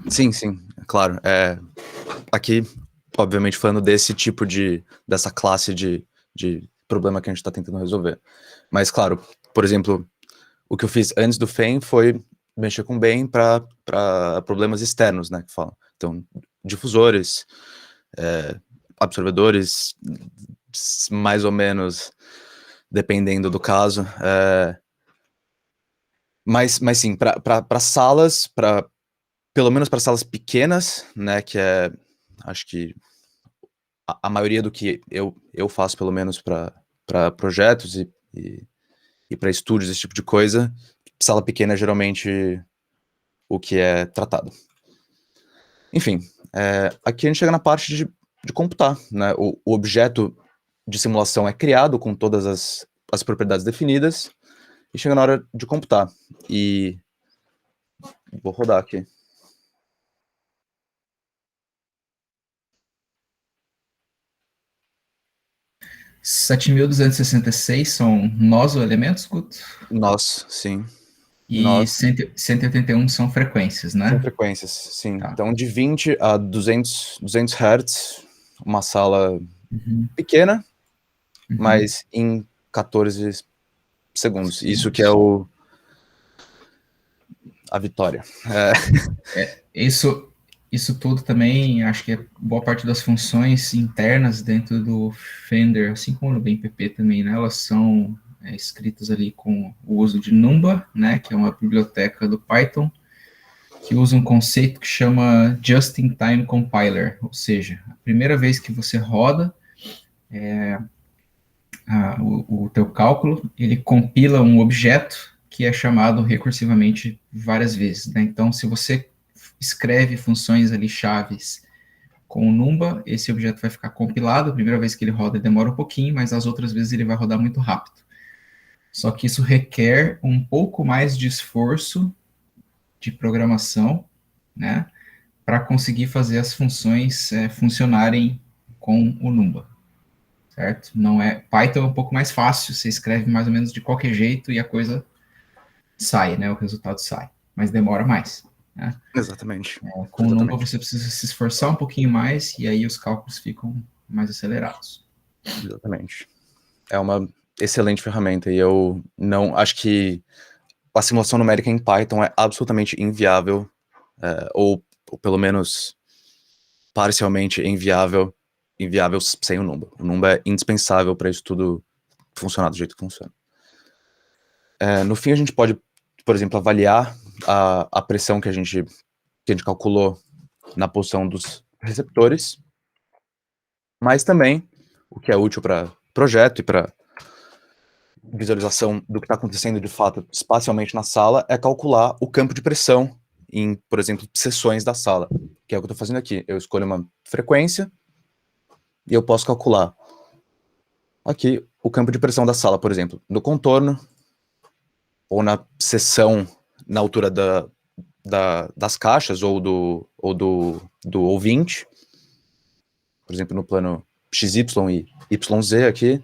[SPEAKER 4] Sim, claro. Aqui, obviamente, falando desse tipo dessa classe de problema que a gente está tentando resolver. Mas, claro, por exemplo, o que eu fiz antes do FEM foi mexer com BEM para problemas externos, né, que falam. Então, difusores, absorvedores, mais ou menos, dependendo do caso. Mas sim, para salas, pelo menos para salas pequenas, né, que acho que a maioria do que eu faço, pelo menos para projetos e para estúdios, esse tipo de coisa, sala pequena é geralmente o que é tratado. Enfim, aqui a gente chega na parte de computar, né, o objeto de simulação é criado com todas as propriedades definidas e chega na hora de computar. E vou rodar aqui.
[SPEAKER 1] – 7.266 são nós ou elementos, Guto?
[SPEAKER 4] Nós, sim.
[SPEAKER 1] E 181 são frequências, né?
[SPEAKER 4] São frequências, sim.
[SPEAKER 1] Tá.
[SPEAKER 4] Então, de 20 a 200 Hz, uma sala pequena, mas em 14 segundos. Isso que é a vitória.
[SPEAKER 1] Isso tudo também, acho que é boa parte das funções internas dentro do Fender, assim como no BMPP também, né? Elas são escritas ali com o uso de Numba, né? Que é uma biblioteca do Python, que usa um conceito que chama Just-in-Time Compiler, ou seja, a primeira vez que você roda o teu cálculo, ele compila um objeto que é chamado recursivamente várias vezes, né? Então, se você escreve funções ali chaves com o Numba, esse objeto vai ficar compilado, a primeira vez que ele roda demora um pouquinho, mas as outras vezes ele vai rodar muito rápido. Só que isso requer um pouco mais de esforço de programação, né, para conseguir fazer as funções funcionarem com o Numba. certo? Não é, Python é um pouco mais fácil, você escreve mais ou menos de qualquer jeito e a coisa sai, né? O resultado sai, mas demora mais, né?
[SPEAKER 4] Exatamente.
[SPEAKER 1] Com o Numba
[SPEAKER 4] Exatamente.
[SPEAKER 1] você precisa se esforçar um pouquinho mais e aí os cálculos ficam mais acelerados.
[SPEAKER 4] Exatamente. É uma excelente ferramenta e eu não acho que a simulação numérica em Python é absolutamente inviável, ou pelo menos parcialmente inviável sem o Numba. O Numba é indispensável para isso tudo funcionar do jeito que funciona. No fim, a gente pode, por exemplo, avaliar a pressão que a gente calculou na posição dos receptores, mas também, o que é útil para projeto e para visualização do que está acontecendo de fato espacialmente na sala, é calcular o campo de pressão em, por exemplo, seções da sala, que é o que eu estou fazendo aqui. Eu escolho uma frequência e eu posso calcular aqui o campo de pressão da sala, por exemplo, no contorno ou na seção na altura das caixas ou do ouvinte, por exemplo, no plano XY e YZ aqui,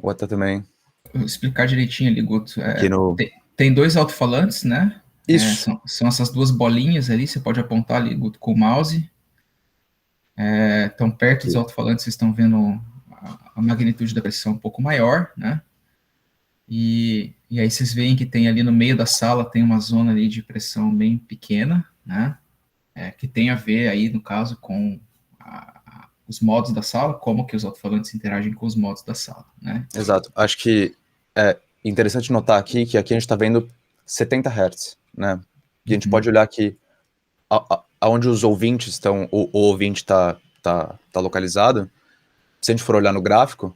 [SPEAKER 4] ou até também
[SPEAKER 1] Vou explicar direitinho ali, Guto.
[SPEAKER 4] aqui no...
[SPEAKER 1] Tem dois alto-falantes, né?
[SPEAKER 4] Isso.
[SPEAKER 1] São essas duas bolinhas ali, você pode apontar ali, Guto, com o mouse. Então, perto dos alto-falantes, vocês estão vendo a magnitude da pressão um pouco maior, né? E aí vocês veem que tem ali no meio da sala, tem uma zona ali de pressão bem pequena, né? Que tem a ver aí, no caso, com os modos da sala, como que os alto-falantes interagem com os modos da sala, né?
[SPEAKER 4] Exato. Acho que é interessante notar aqui que aqui a gente está vendo 70 Hz, né? E a gente pode olhar aqui aonde os ouvintes estão, o ouvinte está localizado. Se a gente for olhar no gráfico,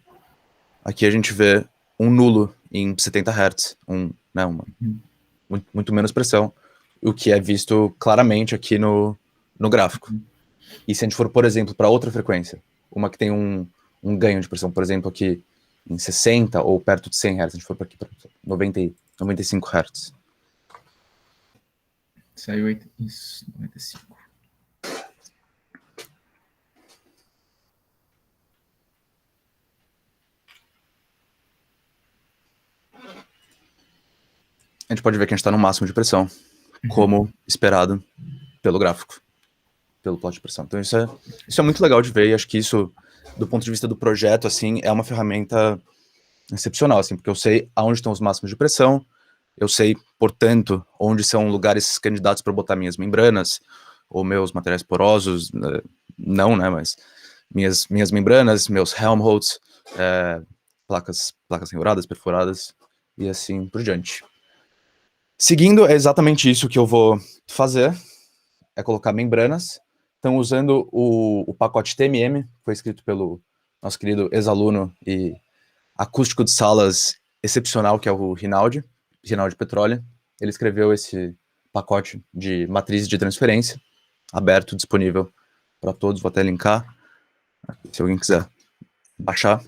[SPEAKER 4] aqui a gente vê um nulo em 70 Hz, muito menos pressão, o que é visto claramente aqui no gráfico. E se a gente for, por exemplo, para outra frequência, uma que tem um ganho de pressão, por exemplo, aqui em 60 ou perto de 100 Hz, a gente for para aqui para 95 Hz.
[SPEAKER 1] Saiu isso, 95.
[SPEAKER 4] A gente pode ver que a gente está no máximo de pressão, como esperado pelo gráfico, pelo plot de pressão. Então isso é muito legal de ver, e acho que isso, do ponto de vista do projeto, assim, é uma ferramenta excepcional, assim, porque eu sei aonde estão os máximos de pressão, eu sei, portanto, onde são lugares candidatos para botar minhas membranas, ou meus materiais porosos, não, né, mas minhas membranas, meus Helmholtz, placas enruradas, perfuradas, e assim por diante. Seguindo, é exatamente isso que eu vou fazer, é colocar membranas. Então, usando o pacote TMM, que foi escrito pelo nosso querido ex-aluno e acústico de salas excepcional, que é o Rinaldi Petrolli. Ele escreveu esse pacote de matrizes de transferência, aberto, disponível para todos, vou até linkar, se alguém quiser baixar.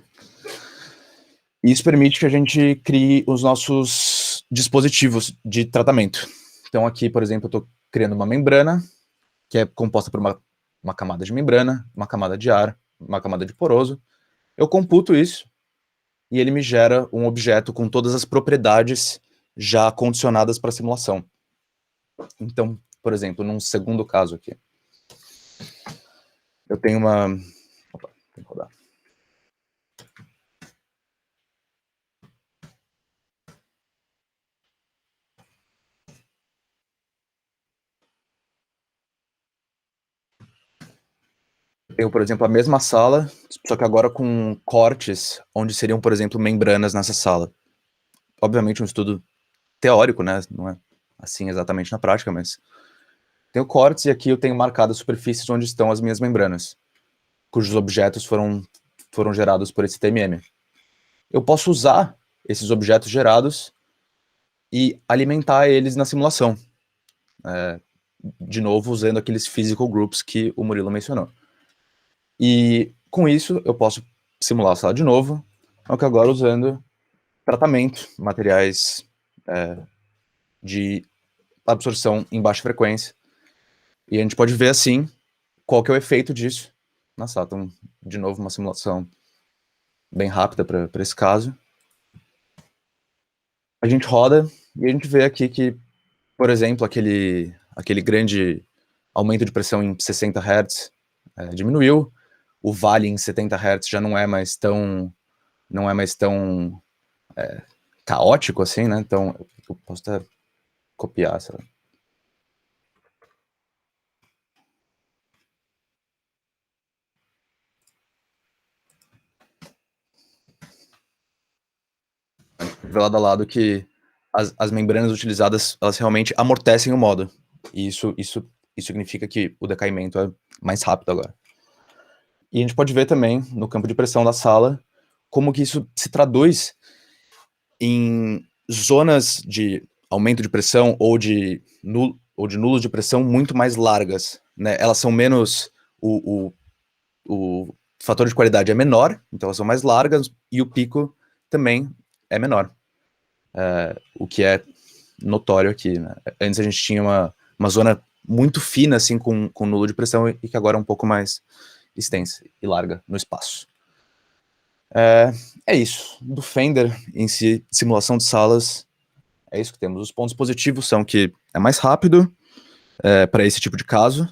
[SPEAKER 4] E isso permite que a gente crie os nossos dispositivos de tratamento. Então aqui, por exemplo, eu estou criando uma membrana, que é composta por uma camada de membrana, uma camada de ar, uma camada de poroso. Eu computo isso, e ele me gera um objeto com todas as propriedades já condicionadas para a simulação. Então, por exemplo, num segundo caso aqui, eu tenho uma... Opa, tem que rodar. Eu tenho, por exemplo, a mesma sala, só que agora com cortes, onde seriam, por exemplo, membranas nessa sala. Obviamente um estudo teórico, né? Não é assim exatamente na prática, mas tenho cortes e aqui eu tenho marcadas superfícies onde estão as minhas membranas, cujos objetos foram gerados por esse TMM. Eu posso usar esses objetos gerados e alimentar eles na simulação. De novo, usando aqueles physical groups que o Murilo mencionou. E com isso, eu posso simular a sala de novo, só que agora usando tratamento, materiais de absorção em baixa frequência. E a gente pode ver, assim, qual que é o efeito disso na sala. Então, de novo, uma simulação bem rápida para esse caso. A gente roda e a gente vê aqui que, por exemplo, aquele grande aumento de pressão em 60 Hz diminuiu, o vale em 70 Hz já não é mais tão caótico assim, né? Então, eu posso até copiar, sei lá. Ver lado a lado que as membranas utilizadas, elas realmente amortecem o modo. E isso significa que o decaimento é mais rápido agora. E a gente pode ver também, no campo de pressão da sala, como que isso se traduz em zonas de aumento de pressão ou de nulos de pressão muito mais largas, né? Elas são menos... O fator de qualidade é menor, então elas são mais largas, e o pico também é menor. O que é notório aqui, né? Antes a gente tinha uma zona muito fina, assim, com nulo de pressão, e que agora é um pouco mais extensa e larga no espaço. É isso. Do Fender em si, simulação de salas, é isso que temos. Os pontos positivos são que é mais rápido para esse tipo de caso,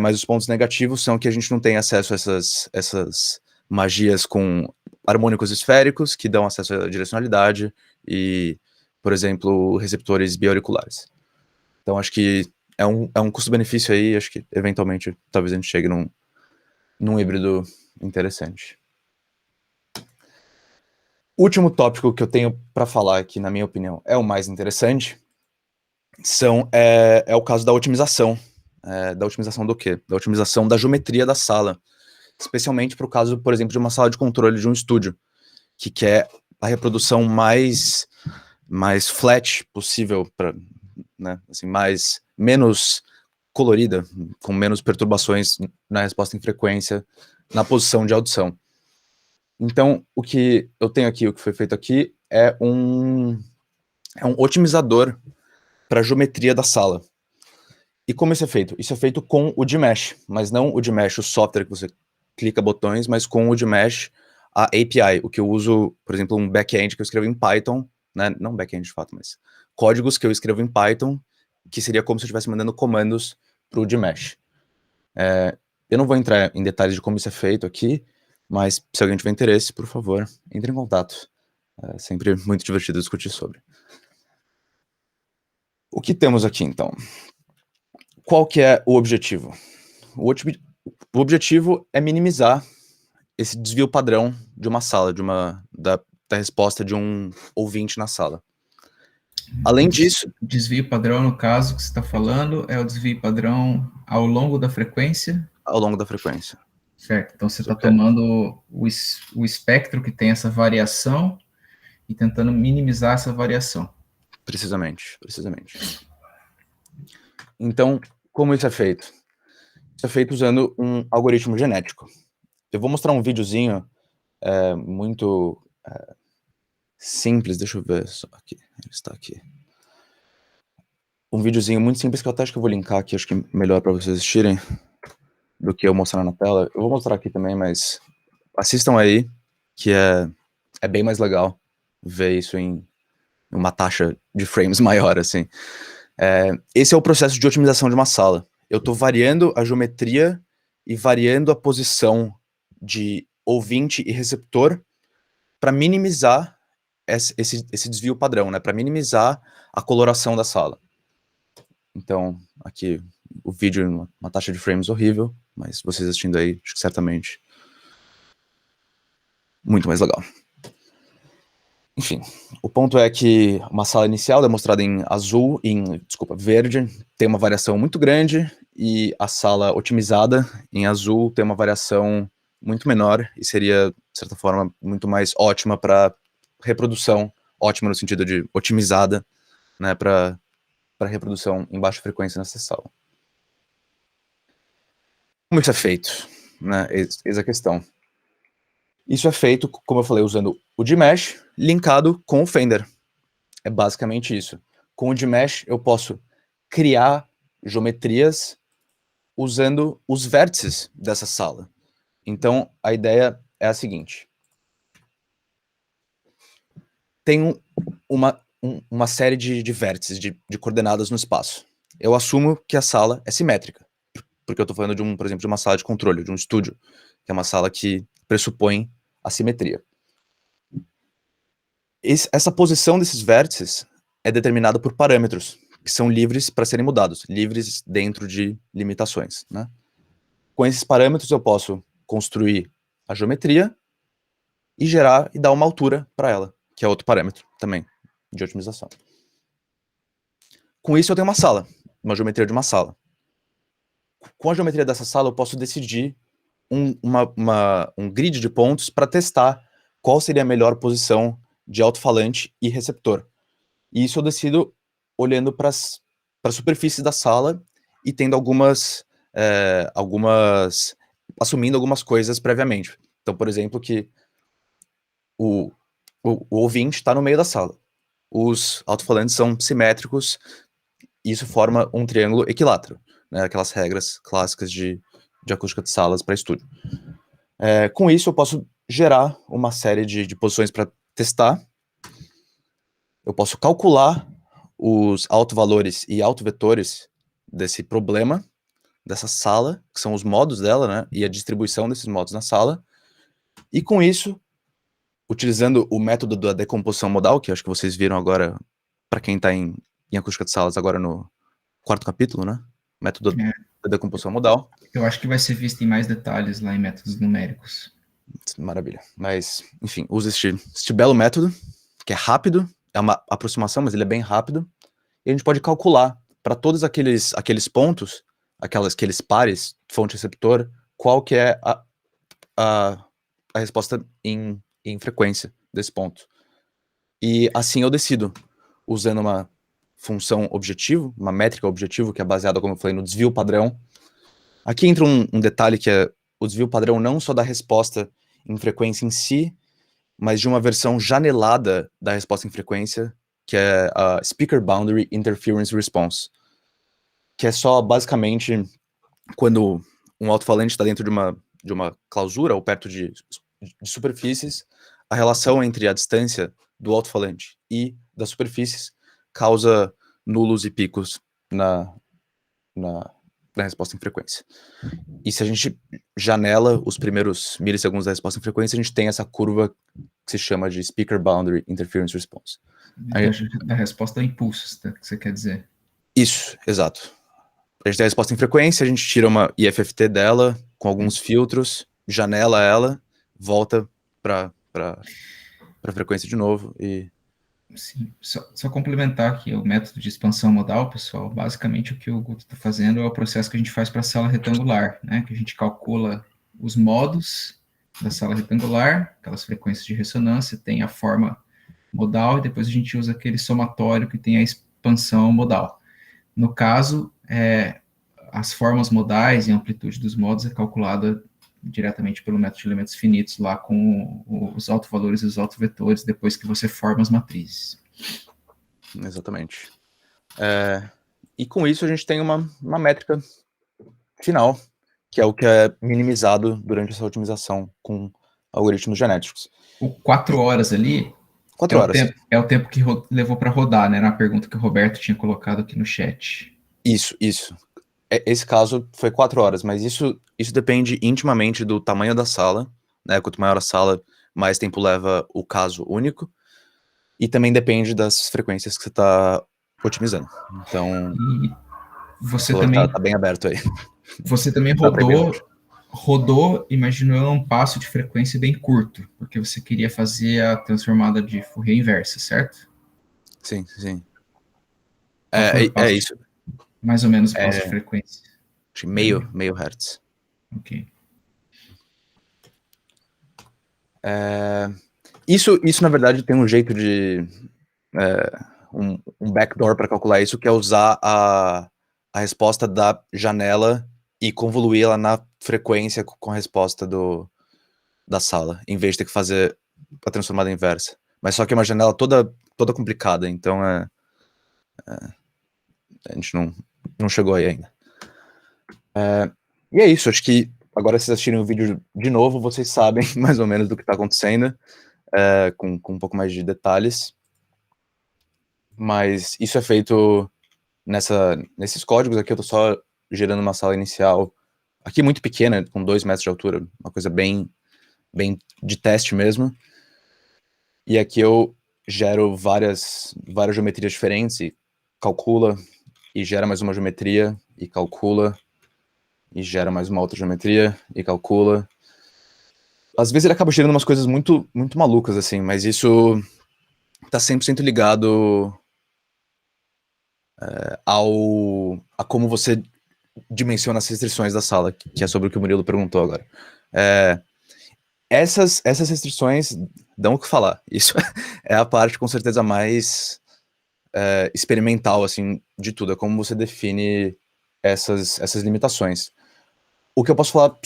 [SPEAKER 4] mas os pontos negativos são que a gente não tem acesso a essas magias com harmônicos esféricos, que dão acesso à direcionalidade, e, por exemplo, receptores bioauriculares. Então, acho que é um custo-benefício aí, acho que, eventualmente, talvez a gente chegue num híbrido interessante. O último tópico que eu tenho para falar aqui, na minha opinião, é o mais interessante, é o caso da otimização. Da otimização do quê? Da otimização da geometria da sala. Especialmente para o caso, por exemplo, de uma sala de controle de um estúdio, que quer a reprodução mais flat possível, né, assim, menos colorida, com menos perturbações na resposta em frequência, na posição de audição. Então, o que eu tenho aqui, o que foi feito aqui, é um otimizador para a geometria da sala. E como isso é feito? Isso é feito com o Gmesh, mas não o Gmesh, o software que você clica botões, mas com o Gmesh, a API, o que eu uso, por exemplo, um back-end que eu escrevo em Python, né? Não back-end de fato, mas códigos que eu escrevo em Python, que seria como se eu estivesse mandando comandos para o Gmesh. Eu não vou entrar em detalhes de como isso é feito aqui, mas se alguém tiver interesse, por favor, entre em contato. É sempre muito divertido discutir sobre. O que temos aqui, então? Qual que é o objetivo? O objetivo é minimizar esse desvio padrão de uma sala, da resposta de um ouvinte na sala. Além disso...
[SPEAKER 1] Desvio padrão, no caso que você está falando, é o desvio padrão ao longo da frequência?
[SPEAKER 4] Ao longo da frequência.
[SPEAKER 1] Certo, então você está tomando o espectro que tem essa variação e tentando minimizar essa variação.
[SPEAKER 4] Precisamente. Então, como isso é feito? Isso é feito usando um algoritmo genético. Eu vou mostrar um videozinho muito simples, deixa eu ver só aqui, ele está aqui. Um videozinho muito simples que eu até acho que eu vou linkar aqui, acho que é melhor para vocês assistirem do que eu mostrar na tela. Eu vou mostrar aqui também, mas assistam aí, que é bem mais legal ver isso em uma taxa de frames maior, assim. Esse é o processo de otimização de uma sala. Eu estou variando a geometria e variando a posição de ouvinte e receptor para minimizar esse desvio padrão, né? Para minimizar a coloração da sala. Então, aqui o vídeo, uma taxa de frames horrível, mas vocês assistindo aí, acho que certamente muito mais legal. Enfim, o ponto é que uma sala inicial demonstrada em verde, tem uma variação muito grande, e a sala otimizada em azul tem uma variação muito menor, e seria, de certa forma, muito mais ótima para reprodução, ótima no sentido de otimizada, né, para reprodução em baixa frequência nessa sala. Como isso é feito? Né, eis a questão. Isso é feito, como eu falei, usando o Gmesh linkado com o Fender. É basicamente isso. Com o Gmesh eu posso criar geometrias usando os vértices dessa sala. Então a ideia é a seguinte. tenho uma série de vértices, de coordenadas no espaço. Eu assumo que a sala é simétrica, porque eu estou falando, por exemplo, de uma sala de controle, de um estúdio, que é uma sala que pressupõe a simetria. Essa posição desses vértices é determinada por parâmetros, que são livres para serem mudados, livres dentro de limitações, né? Com esses parâmetros eu posso construir a geometria e gerar e dar uma altura para ela, que é outro parâmetro também de otimização. Com isso eu tenho uma sala, uma geometria de uma sala. Com a geometria dessa sala eu posso decidir um grid de pontos para testar qual seria a melhor posição de alto-falante e receptor. E isso eu decido olhando para as superfícies da sala e tendo assumindo algumas coisas previamente. Então, por exemplo, que o ouvinte está no meio da sala. Os alto-falantes são simétricos e isso forma um triângulo equilátero, né? Aquelas regras clássicas de acústica de salas para estúdio. Com isso, eu posso gerar uma série de posições para testar. Eu posso calcular os autovalores e autovetores desse problema, dessa sala, que são os modos dela, né? E a distribuição desses modos na sala. E com isso, utilizando o método da decomposição modal, que acho que vocês viram agora, para quem está em acústica de salas, agora no 4º capítulo, né? Método da decomposição modal.
[SPEAKER 1] Eu acho que vai ser visto em mais detalhes lá em métodos numéricos.
[SPEAKER 4] Maravilha. Mas, enfim, usa este belo método, que é rápido, é uma aproximação, mas ele é bem rápido, e a gente pode calcular para todos aqueles pontos, aqueles pares, fonte-receptor, qual que é a resposta em frequência desse ponto. E assim eu decido, usando uma função objetivo, uma métrica objetivo, que é baseada, como eu falei, no desvio padrão. Aqui entra um detalhe que é o desvio padrão não só da resposta em frequência em si, mas de uma versão janelada da resposta em frequência, que é a Speaker Boundary Interference Response, que é só, basicamente, quando um alto-falante está dentro de uma clausura ou perto de superfícies, a relação entre a distância do alto-falante e das superfícies causa nulos e picos na resposta em frequência. E se a gente janela os primeiros milissegundos da resposta em frequência, a gente tem essa curva que se chama de Speaker Boundary Interference Response.
[SPEAKER 1] Da resposta a impulsos, tá? Que você quer dizer?
[SPEAKER 4] Isso, exato. A gente tem a resposta em frequência, a gente tira uma IFFT dela, com alguns filtros, janela ela, volta para frequência de novo e...
[SPEAKER 1] Sim, só complementar aqui o método de expansão modal, pessoal. Basicamente o que o Guto está fazendo é o processo que a gente faz para a sala retangular, né? Que a gente calcula os modos da sala retangular, aquelas frequências de ressonância, tem a forma modal e depois a gente usa aquele somatório que tem a expansão modal. No caso, as formas modais e a amplitude dos modos é calculada diretamente pelo método de elementos finitos, lá com os autovalores e os autovetores, depois que você forma as matrizes.
[SPEAKER 4] Exatamente. E com isso a gente tem uma métrica final, que é o que é minimizado durante essa otimização com algoritmos genéticos.
[SPEAKER 1] O 4 horas ali
[SPEAKER 4] 4 horas.
[SPEAKER 1] É o tempo que levou para rodar, né? Era uma pergunta que o Roberto tinha colocado aqui no chat.
[SPEAKER 4] Isso. Esse caso foi 4 horas, mas isso depende intimamente do tamanho da sala, né? Quanto maior a sala, mais tempo leva o caso único, e também depende das frequências que você está otimizando. Então,
[SPEAKER 1] e você também
[SPEAKER 4] tá bem aberto aí.
[SPEAKER 1] Você também rodou, imaginando um passo de frequência bem curto, porque você queria fazer a transformada de Fourier inversa, certo?
[SPEAKER 4] Sim.
[SPEAKER 1] É
[SPEAKER 4] isso.
[SPEAKER 1] Mais ou menos o passo de frequência.
[SPEAKER 4] Meio hertz.
[SPEAKER 1] Ok.
[SPEAKER 4] Isso, na verdade, tem um jeito de... um backdoor para calcular isso, que é usar a resposta da janela e convoluí-la na frequência com a resposta da sala, em vez de ter que fazer a transformada inversa. Mas só que é uma janela toda complicada, então a gente não chegou aí ainda. E é isso, acho que agora se vocês assistirem o vídeo de novo, vocês sabem mais ou menos do que está acontecendo, com um pouco mais de detalhes. Mas isso é feito nesses códigos aqui. Eu tô só gerando uma sala inicial aqui muito pequena, com 2 metros de altura, uma coisa bem de teste mesmo. E aqui eu gero várias geometrias diferentes e calcula e gera mais uma geometria e calcula e gera mais uma outra geometria e calcula. Às vezes ele acaba gerando umas coisas muito, muito malucas, assim, mas isso tá 100% ligado a como você dimensiona as restrições da sala, que é sobre o que o Murilo perguntou agora. Essas restrições dão o que falar. Isso é a parte, com certeza, mais experimental, assim, de tudo. É como você define essas limitações. O que eu posso falar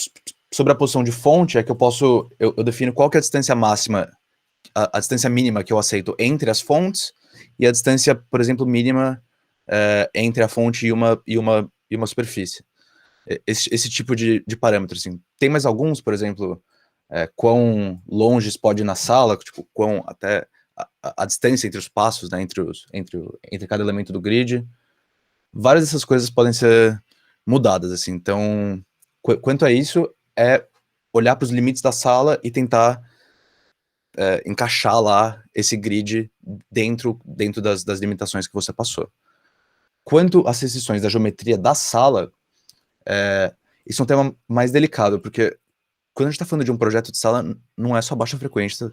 [SPEAKER 4] sobre a posição de fonte é que eu defino qual que é a distância máxima, a distância mínima que eu aceito entre as fontes e a distância, por exemplo, mínima entre a fonte e uma superfície. Esse tipo de parâmetro, assim. Tem mais alguns, por exemplo, quão longe pode ir na sala, tipo, quão até a distância entre os passos, né, entre cada elemento do grid. Várias dessas coisas podem ser mudadas, assim. Então, quanto a isso, é olhar para os limites da sala e tentar encaixar lá esse grid dentro das limitações que você passou. Quanto às restrições da geometria da sala, isso é um tema mais delicado, porque quando a gente está falando de um projeto de sala, não é só baixa frequência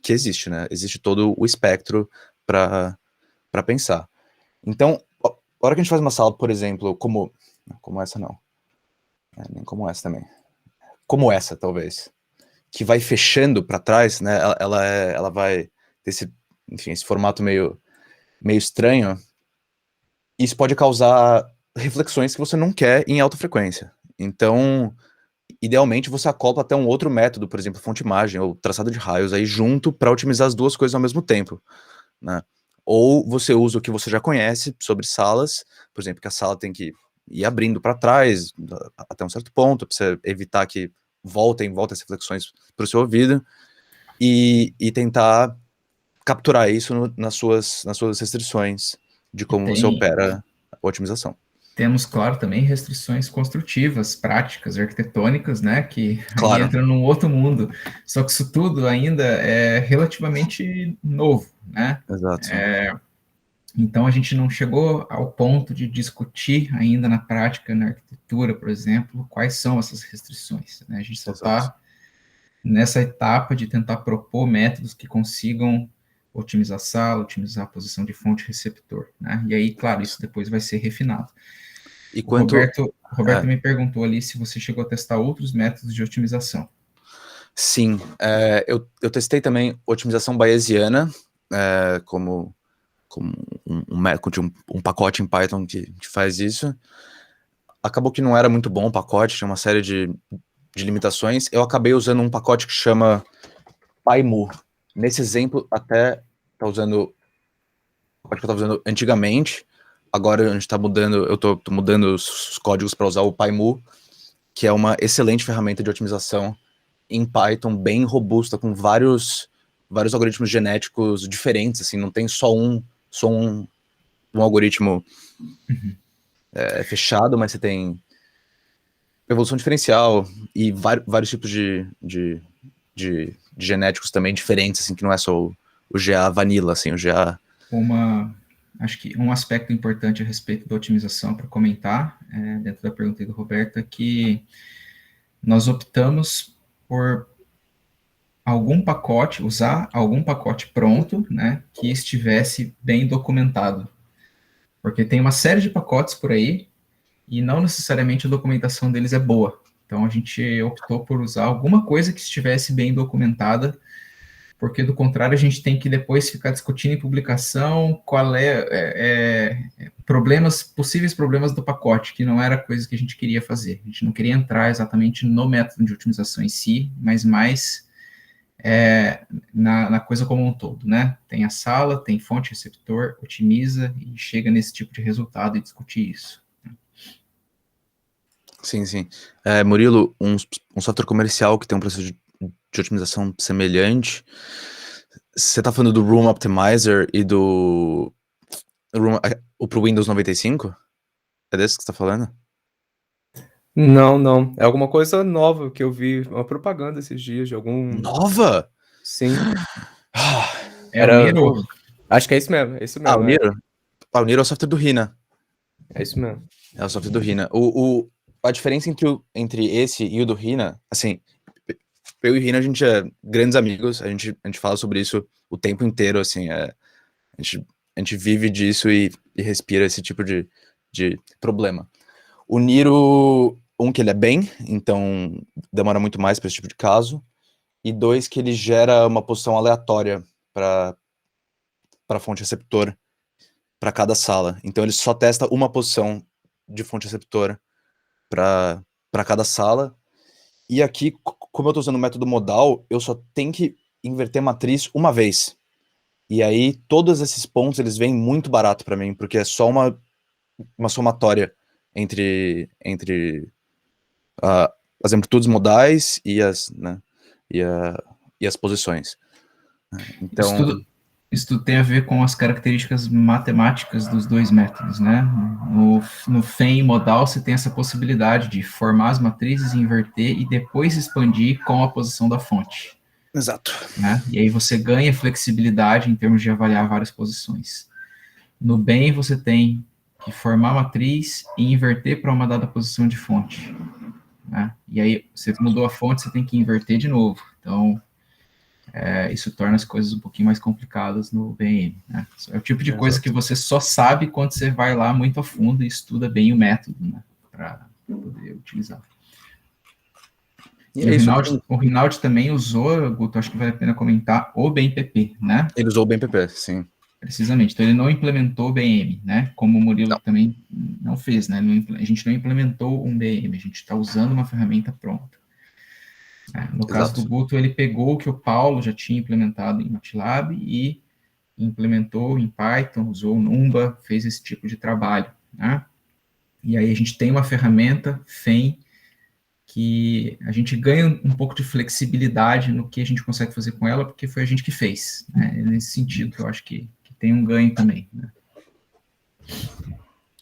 [SPEAKER 4] que existe, né? Existe todo o espectro para pensar. Então, a hora que a gente faz uma sala, por exemplo, como essa não, nem como essa também, como essa talvez, que vai fechando para trás, né? Ela vai ter esse formato meio estranho. Isso pode causar reflexões que você não quer em alta frequência. Então, idealmente, você acopla até um outro método, por exemplo, fonte-imagem ou traçado de raios aí junto para otimizar as duas coisas ao mesmo tempo, né? Ou você usa o que você já conhece sobre salas, por exemplo, que a sala tem que ir abrindo para trás até um certo ponto, para você evitar que voltem as reflexões para o seu ouvido e tentar capturar isso nas suas restrições de como você opera a otimização.
[SPEAKER 1] Temos, claro, também restrições construtivas, práticas, arquitetônicas, né, que
[SPEAKER 4] Claro.
[SPEAKER 1] aí entra num outro mundo. Só que isso tudo ainda é relativamente novo, né?
[SPEAKER 4] Exato.
[SPEAKER 1] Então a gente não chegou ao ponto de discutir ainda na prática, na arquitetura, por exemplo, quais são essas restrições, né? A gente só está nessa etapa de tentar propor métodos que consigam otimizar a sala, otimizar a posição de fonte receptor, né? E aí, claro, isso depois vai ser refinado.
[SPEAKER 4] E
[SPEAKER 1] O Roberto me perguntou ali se você chegou a testar outros métodos de otimização.
[SPEAKER 4] Sim, eu testei também otimização bayesiana, como um pacote em Python que faz isso. Acabou que não era muito bom o pacote, tinha uma série de limitações. Eu acabei usando um pacote que chama PyMu. Nesse exemplo, até tá usando o pacote que eu estava usando antigamente. Agora a gente está mudando, eu tô mudando os códigos para usar o PyMu, que é uma excelente ferramenta de otimização em Python, bem robusta, com vários algoritmos genéticos diferentes, assim, não tem só um algoritmo fechado, mas você tem evolução diferencial e vários tipos de genéticos também diferentes, assim, que não é só o GA vanilla, assim, o GA...
[SPEAKER 1] Acho que um aspecto importante a respeito da otimização para comentar, dentro da pergunta do Roberto, é que nós optamos por usar algum pacote pronto, né, que estivesse bem documentado. Porque tem uma série de pacotes por aí, e não necessariamente a documentação deles é boa. Então a gente optou por usar alguma coisa que estivesse bem documentada, porque do contrário a gente tem que depois ficar discutindo em publicação qual possíveis problemas do pacote, que não era coisa que a gente queria fazer. A gente não queria entrar exatamente no método de otimização em si, mas mais na coisa como um todo, né? Tem a sala, tem fonte receptor, otimiza e chega nesse tipo de resultado e discutir isso.
[SPEAKER 4] Sim. Murilo, um software comercial que tem um processo de otimização semelhante. Você está falando do Room Optimizer e do o pro Windows 95? É desse que você tá falando?
[SPEAKER 2] Não. É alguma coisa nova que eu vi, uma propaganda esses dias de algum...
[SPEAKER 4] Nova?
[SPEAKER 2] Sim.
[SPEAKER 1] É o Niro?
[SPEAKER 2] Acho que é isso mesmo,
[SPEAKER 4] O Niro? O Niro é o software do Rina.
[SPEAKER 2] É isso mesmo.
[SPEAKER 4] É o software do Rina. A diferença entre esse e o do Rina, assim, eu e o Rina, a gente é grandes amigos, a gente fala sobre isso o tempo inteiro, assim, a gente vive disso e respira esse tipo de problema. O Niro, que ele é bem, então demora muito mais para esse tipo de caso, e 2, que ele gera uma posição aleatória para fonte receptor para cada sala. Então ele só testa uma posição de fonte receptor para cada sala. E aqui, como eu estou usando o método modal, eu só tenho que inverter a matriz uma vez. E aí todos esses pontos eles vêm muito barato para mim, porque é só uma somatória entre as amplitudes modais e as posições. Então,
[SPEAKER 1] Isso tudo tem a ver com as características matemáticas dos dois métodos, né? No FEM modal, você tem essa possibilidade de formar as matrizes, inverter e depois expandir com a posição da fonte.
[SPEAKER 4] Exato.
[SPEAKER 1] Né? E aí você ganha flexibilidade em termos de avaliar várias posições. No BEM, você tem que formar a matriz e inverter para uma dada posição de fonte. Né? E aí, você mudou a fonte, você tem que inverter de novo. Então, isso torna as coisas um pouquinho mais complicadas no BM. Né? É o tipo de coisa que você só sabe quando você vai lá muito a fundo e estuda bem o método, né? Para poder utilizar. E o Rinaldi também usou, Guto, acho que vale a pena comentar, o BMPP, né?
[SPEAKER 4] Ele usou o BMPP, sim.
[SPEAKER 1] Precisamente. Então, ele não implementou o BM, né? Como o Murilo também não fez, né? A gente não implementou um BM, a gente está usando uma ferramenta pronta. No caso do Guto, ele pegou o que o Paulo já tinha implementado em MATLAB e implementou em Python, usou o Numba, fez esse tipo de trabalho, né? E aí a gente tem uma ferramenta, FEM, que a gente ganha um pouco de flexibilidade no que a gente consegue fazer com ela, porque foi a gente que fez, né? Nesse sentido, eu acho que tem um ganho também, né?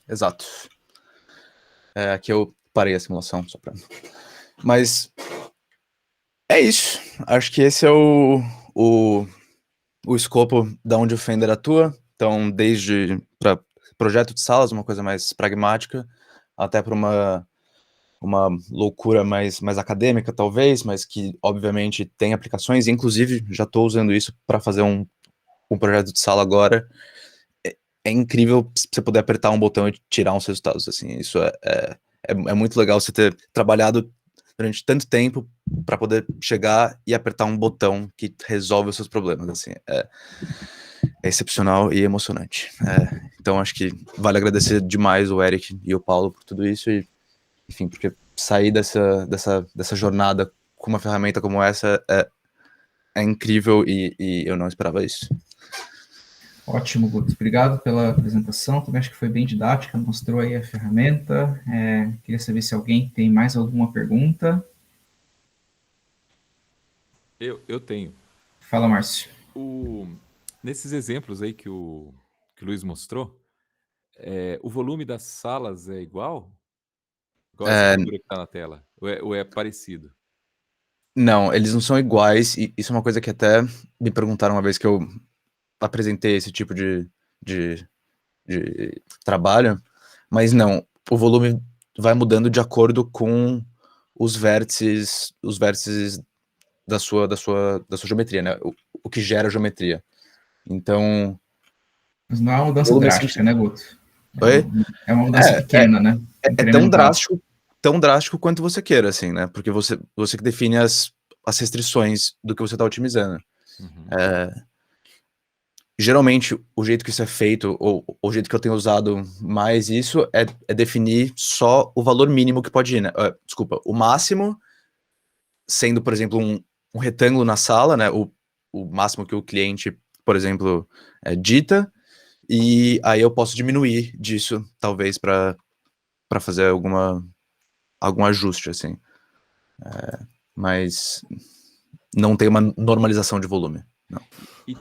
[SPEAKER 4] Exato. Aqui eu parei a simulação, só para... Mas é isso. Acho que esse é o escopo da onde o Fender atua. Então, desde para projeto de salas, uma coisa mais pragmática, até para uma loucura mais acadêmica, talvez, mas que, obviamente, tem aplicações. Inclusive, já estou usando isso para fazer um projeto de sala agora. É incrível você poder apertar um botão e tirar uns resultados. Assim, isso é muito legal você ter trabalhado durante tanto tempo para poder chegar e apertar um botão que resolve os seus problemas. Assim, é excepcional e emocionante. Então, acho que vale agradecer demais o Eric e o Paulo por tudo isso e, enfim, porque sair dessa jornada com uma ferramenta como essa é incrível e eu não esperava isso.
[SPEAKER 1] Ótimo, Guto. Obrigado pela apresentação. Também acho que foi bem didática, mostrou aí a ferramenta. Queria saber se alguém tem mais alguma pergunta.
[SPEAKER 3] Eu tenho.
[SPEAKER 1] Fala, Márcio.
[SPEAKER 3] Nesses exemplos aí que o Luiz mostrou, o volume das salas é igual? Igual essa figura que está na tela? Ou é parecido?
[SPEAKER 4] Não, eles não são iguais, e isso é uma coisa que até me perguntaram uma vez que eu apresentei esse tipo de trabalho, mas não, o volume vai mudando de acordo com os vértices da sua geometria, né? O que gera a geometria. Então...
[SPEAKER 1] Mas não é uma mudança drástica, né, Guto?
[SPEAKER 4] Oi?
[SPEAKER 1] É uma mudança pequena, né?
[SPEAKER 4] É tão drástico quanto você queira, assim, né? Porque você que define as restrições do que você está otimizando.
[SPEAKER 3] Uhum.
[SPEAKER 4] Geralmente, o jeito que isso é feito, ou o jeito que eu tenho usado mais isso, é definir só o valor mínimo que pode ir, né? Desculpa, o máximo, sendo, por exemplo, um retângulo na sala, né? O máximo que o cliente, por exemplo, dita, e aí eu posso diminuir disso, talvez, para fazer algum ajuste, assim. Mas não tem uma normalização de volume, não.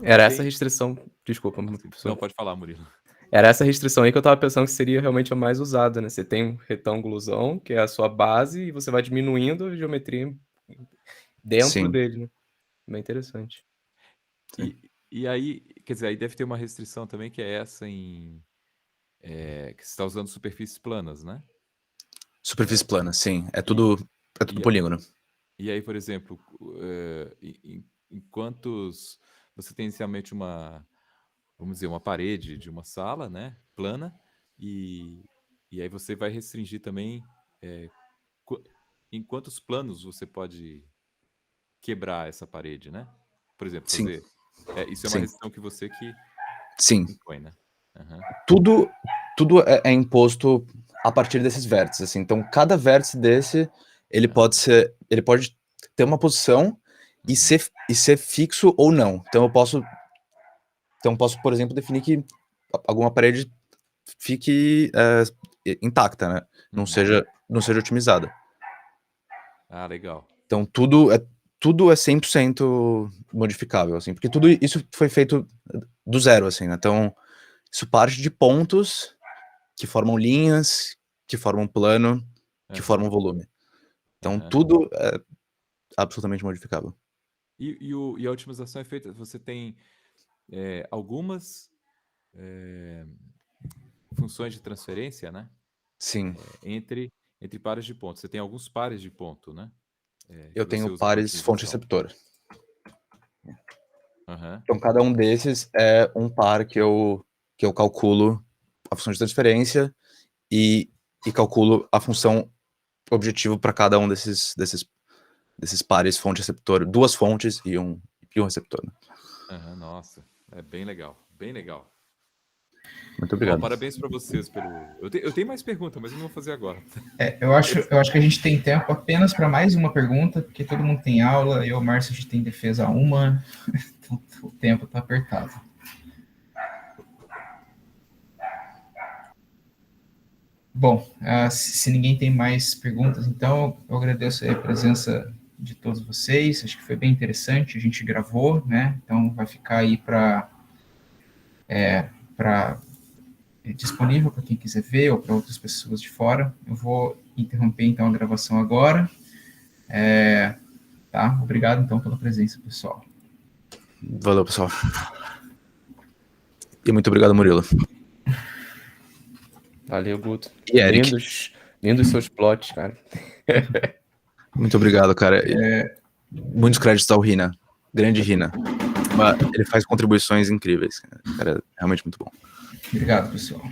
[SPEAKER 2] Era essa restrição, desculpa.
[SPEAKER 3] Não, pode falar, Murilo.
[SPEAKER 2] Era essa restrição aí que eu tava pensando que seria realmente a mais usada, né? Você tem um retângulozão, que é a sua base, e você vai diminuindo a geometria dentro
[SPEAKER 4] Sim.
[SPEAKER 2] dele, né? Bem interessante.
[SPEAKER 3] E aí, quer dizer, aí deve ter uma restrição também, que é essa que você está usando superfícies planas, né?
[SPEAKER 4] Superfície plana, sim. É tudo
[SPEAKER 3] e-
[SPEAKER 4] polígono.
[SPEAKER 3] E aí, por exemplo, enquanto você tem inicialmente vamos dizer, uma parede de uma sala, né, plana, e aí você vai restringir também em quantos planos você pode quebrar essa parede, né? Por exemplo,
[SPEAKER 4] Sim.
[SPEAKER 3] fazer... isso é uma
[SPEAKER 4] Sim.
[SPEAKER 3] restrição que você que
[SPEAKER 4] Sim.
[SPEAKER 3] impõe, né? Uhum.
[SPEAKER 4] Tudo é imposto a partir desses vértices, assim. Então, cada vértice desse, ele pode ter uma posição e ser fixo ou não. Então, eu posso, por exemplo, definir que alguma parede fique intacta, né? Não seja otimizada.
[SPEAKER 3] Ah, legal.
[SPEAKER 4] Então, tudo é 100% modificável, assim, porque tudo isso foi feito do zero, assim, né? Então, isso parte de pontos que formam linhas, que formam plano, que formam volume. Então, tudo é absolutamente modificável.
[SPEAKER 3] E a otimização é feita... Você tem algumas funções de transferência, né?
[SPEAKER 4] Sim.
[SPEAKER 3] Entre pares de ponto. Você tem alguns pares de ponto, né?
[SPEAKER 4] Eu tenho pares fonte-receptor. Então, cada um desses é um par que eu calculo a função de transferência e calculo a função objetivo para cada um desses pares fonte-receptor. 2 fontes e um receptor. Né?
[SPEAKER 3] Nossa, é bem legal. Bem legal.
[SPEAKER 4] Muito obrigado.
[SPEAKER 3] Bom, parabéns para vocês pelo... Eu tenho mais perguntas, mas eu não vou fazer agora.
[SPEAKER 1] Eu acho que a gente tem tempo apenas para mais uma pergunta, porque todo mundo tem aula, eu e o Márcio, a gente tem defesa uma, então o tempo está apertado. Bom, se ninguém tem mais perguntas, então eu agradeço a presença de todos vocês, acho que foi bem interessante, a gente gravou, né? Então vai ficar aí disponível para quem quiser ver ou para outras pessoas de fora. Eu vou interromper então a gravação agora. Tá? Obrigado então pela presença, pessoal.
[SPEAKER 4] Valeu, pessoal. E muito obrigado, Murilo.
[SPEAKER 2] Valeu, Guto.
[SPEAKER 4] E Eric.
[SPEAKER 2] Lindos seus plots, cara.
[SPEAKER 4] Muito obrigado, cara. Muitos créditos ao Rina. Grande Rina. Ele faz contribuições incríveis. Cara, é realmente muito bom.
[SPEAKER 1] Obrigado, pessoal.